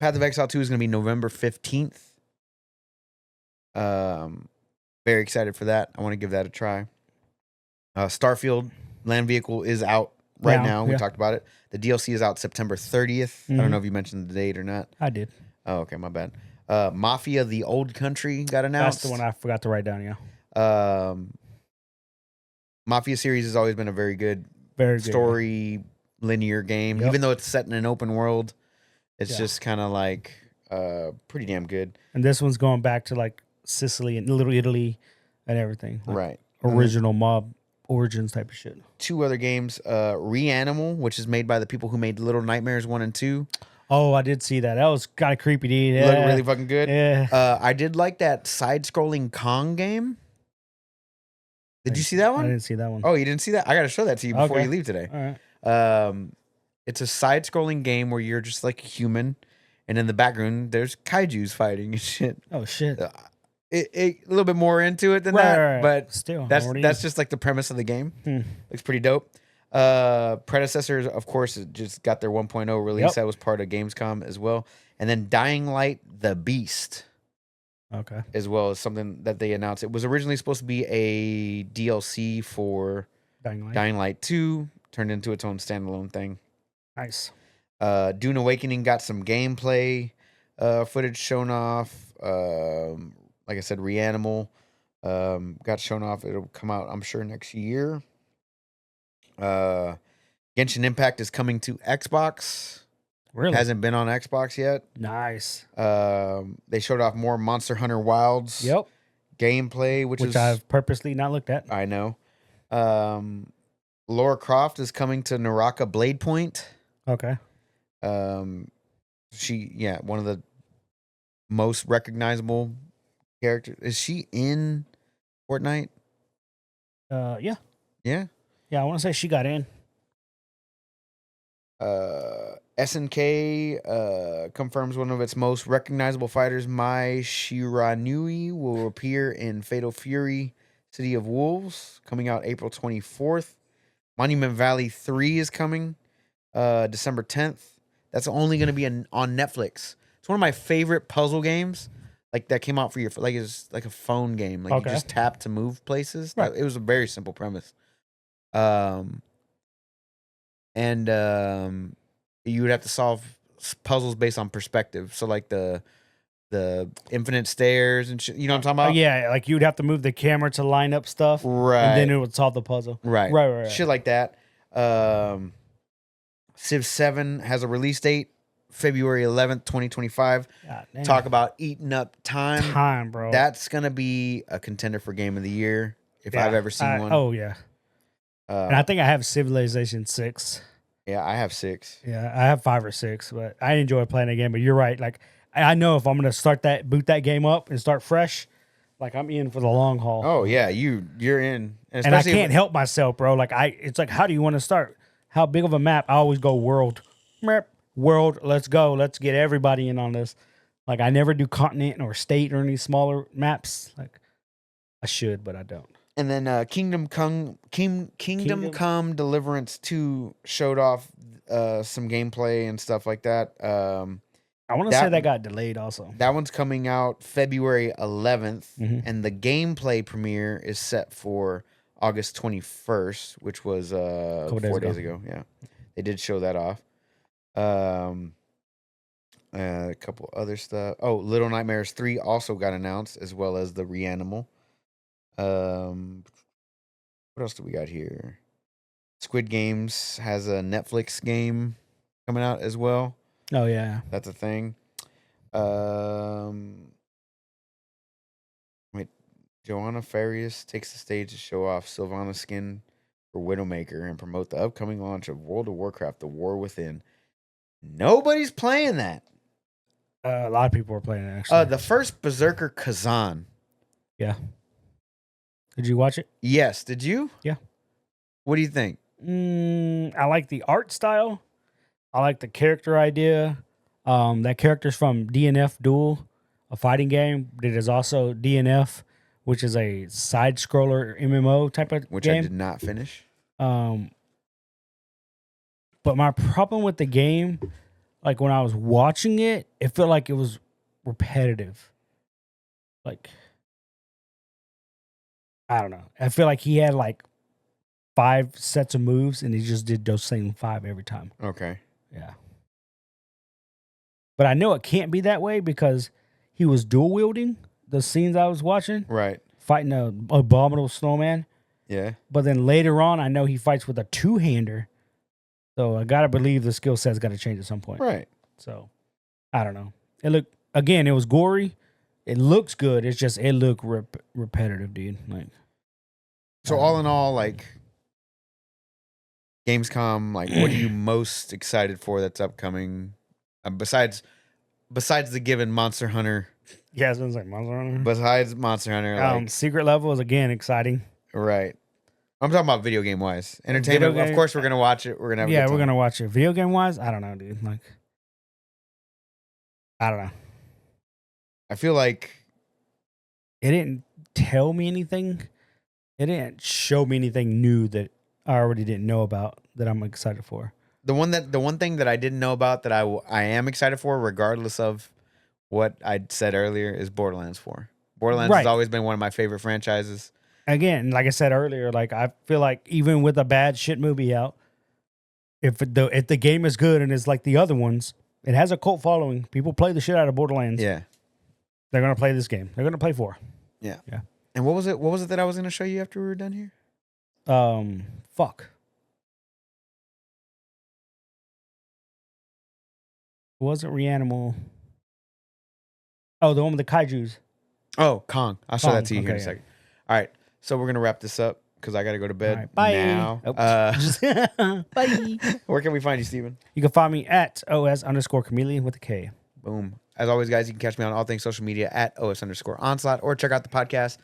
Path of Exile 2 is going to be November 15th. Very excited for that. I want to give that a try. Starfield Land Vehicle is out right now. We talked about it. The DLC is out September 30th. I don't know if you mentioned the date or not. I did. Oh, okay. My bad. Mafia: The Old Country got announced. That's the one I forgot to write down, yeah. Mafia series has always been a very good story, linear game. Even though it's set in an open world, it's just kind of like pretty damn good. And this one's going back to like Sicily and Little Italy and everything. Like right. Original mob origins type of shit. 2 other games. Reanimal, which is made by the people who made Little Nightmares 1 and 2. Oh, I did see that. That was kind of creepy, dude. Yeah. Looked really fucking good. Yeah. I did like that side-scrolling Kong game. Did you see that one? I didn't see that one. Oh, you didn't see that? I got to show that to you before you leave today. All right. It's a side-scrolling game where you're just like a human, and in the background there's kaijus fighting and shit. Oh shit! A little bit more into it than that, right. but still, that's just like the premise of the game. Looks pretty dope. Predecessors, of course, just got their 1.0 release. That was part of Gamescom as well. And then Dying Light: The Beast. Okay. As well as something that they announced. It was originally supposed to be a DLC for Dying Light 2, turned into its own standalone thing. Nice. Dune Awakening got some gameplay footage shown off. Like I said, Reanimal got shown off. It'll come out, I'm sure, next year. Genshin Impact is coming to Xbox. Really? Hasn't been on Xbox yet. Nice. They showed off more Monster Hunter Wilds gameplay, which I've purposely not looked at. I know. Lara Croft is coming to Naraka Blade Point. Okay. One of the most recognizable characters. Is she in Fortnite? Yeah. Yeah? Yeah, I want to say she got in. SNK confirms one of its most recognizable fighters, Mai Shiranui, will appear in Fatal Fury City of Wolves, coming out April 24th. Monument Valley 3 is coming December 10th. That's only going to be on Netflix. It's one of my favorite puzzle games, like that came out for your, like it's like a phone game. Like you just tap to move places. Right. It was a very simple premise. You would have to solve puzzles based on perspective. So like the infinite stairs and shit. You know what I'm talking about? Yeah, like you'd have to move the camera to line up stuff. Right. And then it would solve the puzzle. Right. Shit like that. Civ 7 has a release date, February 11th, 2025. Talk about eating up time. Time, bro. That's going to be a contender for Game of the Year if I've ever seen one. Oh, yeah. And I think I have Civilization 6. Yeah, I have 6. Yeah, I have 5 or 6, but I enjoy playing the game. But you're right. Like, I know if I'm gonna boot that game up and start fresh, like I'm in for the long haul. Oh yeah, you're in, and I can't help myself, bro. Like it's like, how do you want to start? How big of a map? I always go world, world. Let's go. Let's get everybody in on this. Like I never do continent or state or any smaller maps. Like I should, but I don't. And then Kingdom Come Deliverance 2 showed off some gameplay and stuff like that. I want to say that got delayed also. That one's coming out February 11th, and the gameplay premiere is set for August 21st, which was 4 days ago. Yeah, they did show that off. A couple other stuff. Oh, Little Nightmares 3 also got announced, as well as the Reanimal. What else do we got here? Squid Games has a Netflix game coming out as well. Oh yeah, that's a thing. Joanna Farias takes the stage to show off Sylvana's skin for Widowmaker and promote the upcoming launch of World of Warcraft: The War Within. Nobody's playing that. A lot of people are playing it, actually. The first Berserker Kazan. Yeah. Did you watch it? Yes. Did you? Yeah. What do you think? I like the art style. I like the character idea. That character's from DNF Duel, a fighting game that is also DNF, which is a side scroller MMO type of which game. I did not finish. But my problem with the game, like when I was watching it, it felt like it was repetitive. Like, I don't know. I feel like he had like 5 sets of moves and he just did those same 5 every time. Okay. Yeah. But I know it can't be that way because he was dual wielding the scenes I was watching. Right. Fighting an abominable snowman. Yeah. But then later on, I know he fights with a 2-hander. So I got to believe the skill set's got to change at some point. Right. So I don't know. It was gory. It looks good. It's just, it looked repetitive, dude. Like, so all in all, like, Gamescom, like, what are you most excited for that's upcoming? Besides the given Monster Hunter. Yeah, I was gonna say Monster Hunter. Besides Monster Hunter, Secret Level is again exciting. Right. I'm talking about video game wise. Entertainment. Of course, we're gonna watch it. We're gonna have we're gonna watch it. Video game wise, I don't know, dude. Like, I don't know. I feel like it didn't tell me anything. It didn't show me anything new that I already didn't know about that I'm excited for. The one thing that I didn't know about that I am excited for, regardless of what I said earlier, is Borderlands 4. Borderlands has always been one of my favorite franchises. Again, like I said earlier, like I feel like even with a bad shit movie out, if the game is good and it's like the other ones, it has a cult following. People play the shit out of Borderlands. Yeah. They're gonna play this game. They're gonna play 4. Yeah. Yeah. And what was it that I was gonna show you after we were done here? Fuck. It wasn't Reanimal. Oh, the one with the kaijus. Oh, Kong. I'll show that to you here in a second. All right. So we're going to wrap this up because I got to go to bed now. Bye. Where can we find you, Steven? You can find me at OS_Chameleon with a K. Boom. As always, guys, you can catch me on all things social media at OS_Onslaught or check out the podcast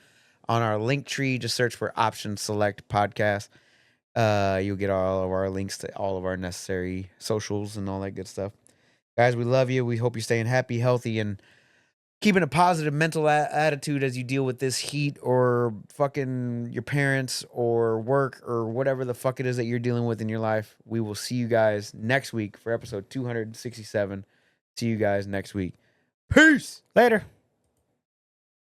on our link tree. Just search for Option Select Podcast. You'll get all of our links to all of our necessary socials and all that good stuff. Guys, we love you. We hope you're staying happy, healthy, and keeping a positive mental attitude as you deal with this heat or fucking your parents or work or whatever the fuck it is that you're dealing with in your life. We will see you guys next week for episode 267. See you guys next week. Peace. Later.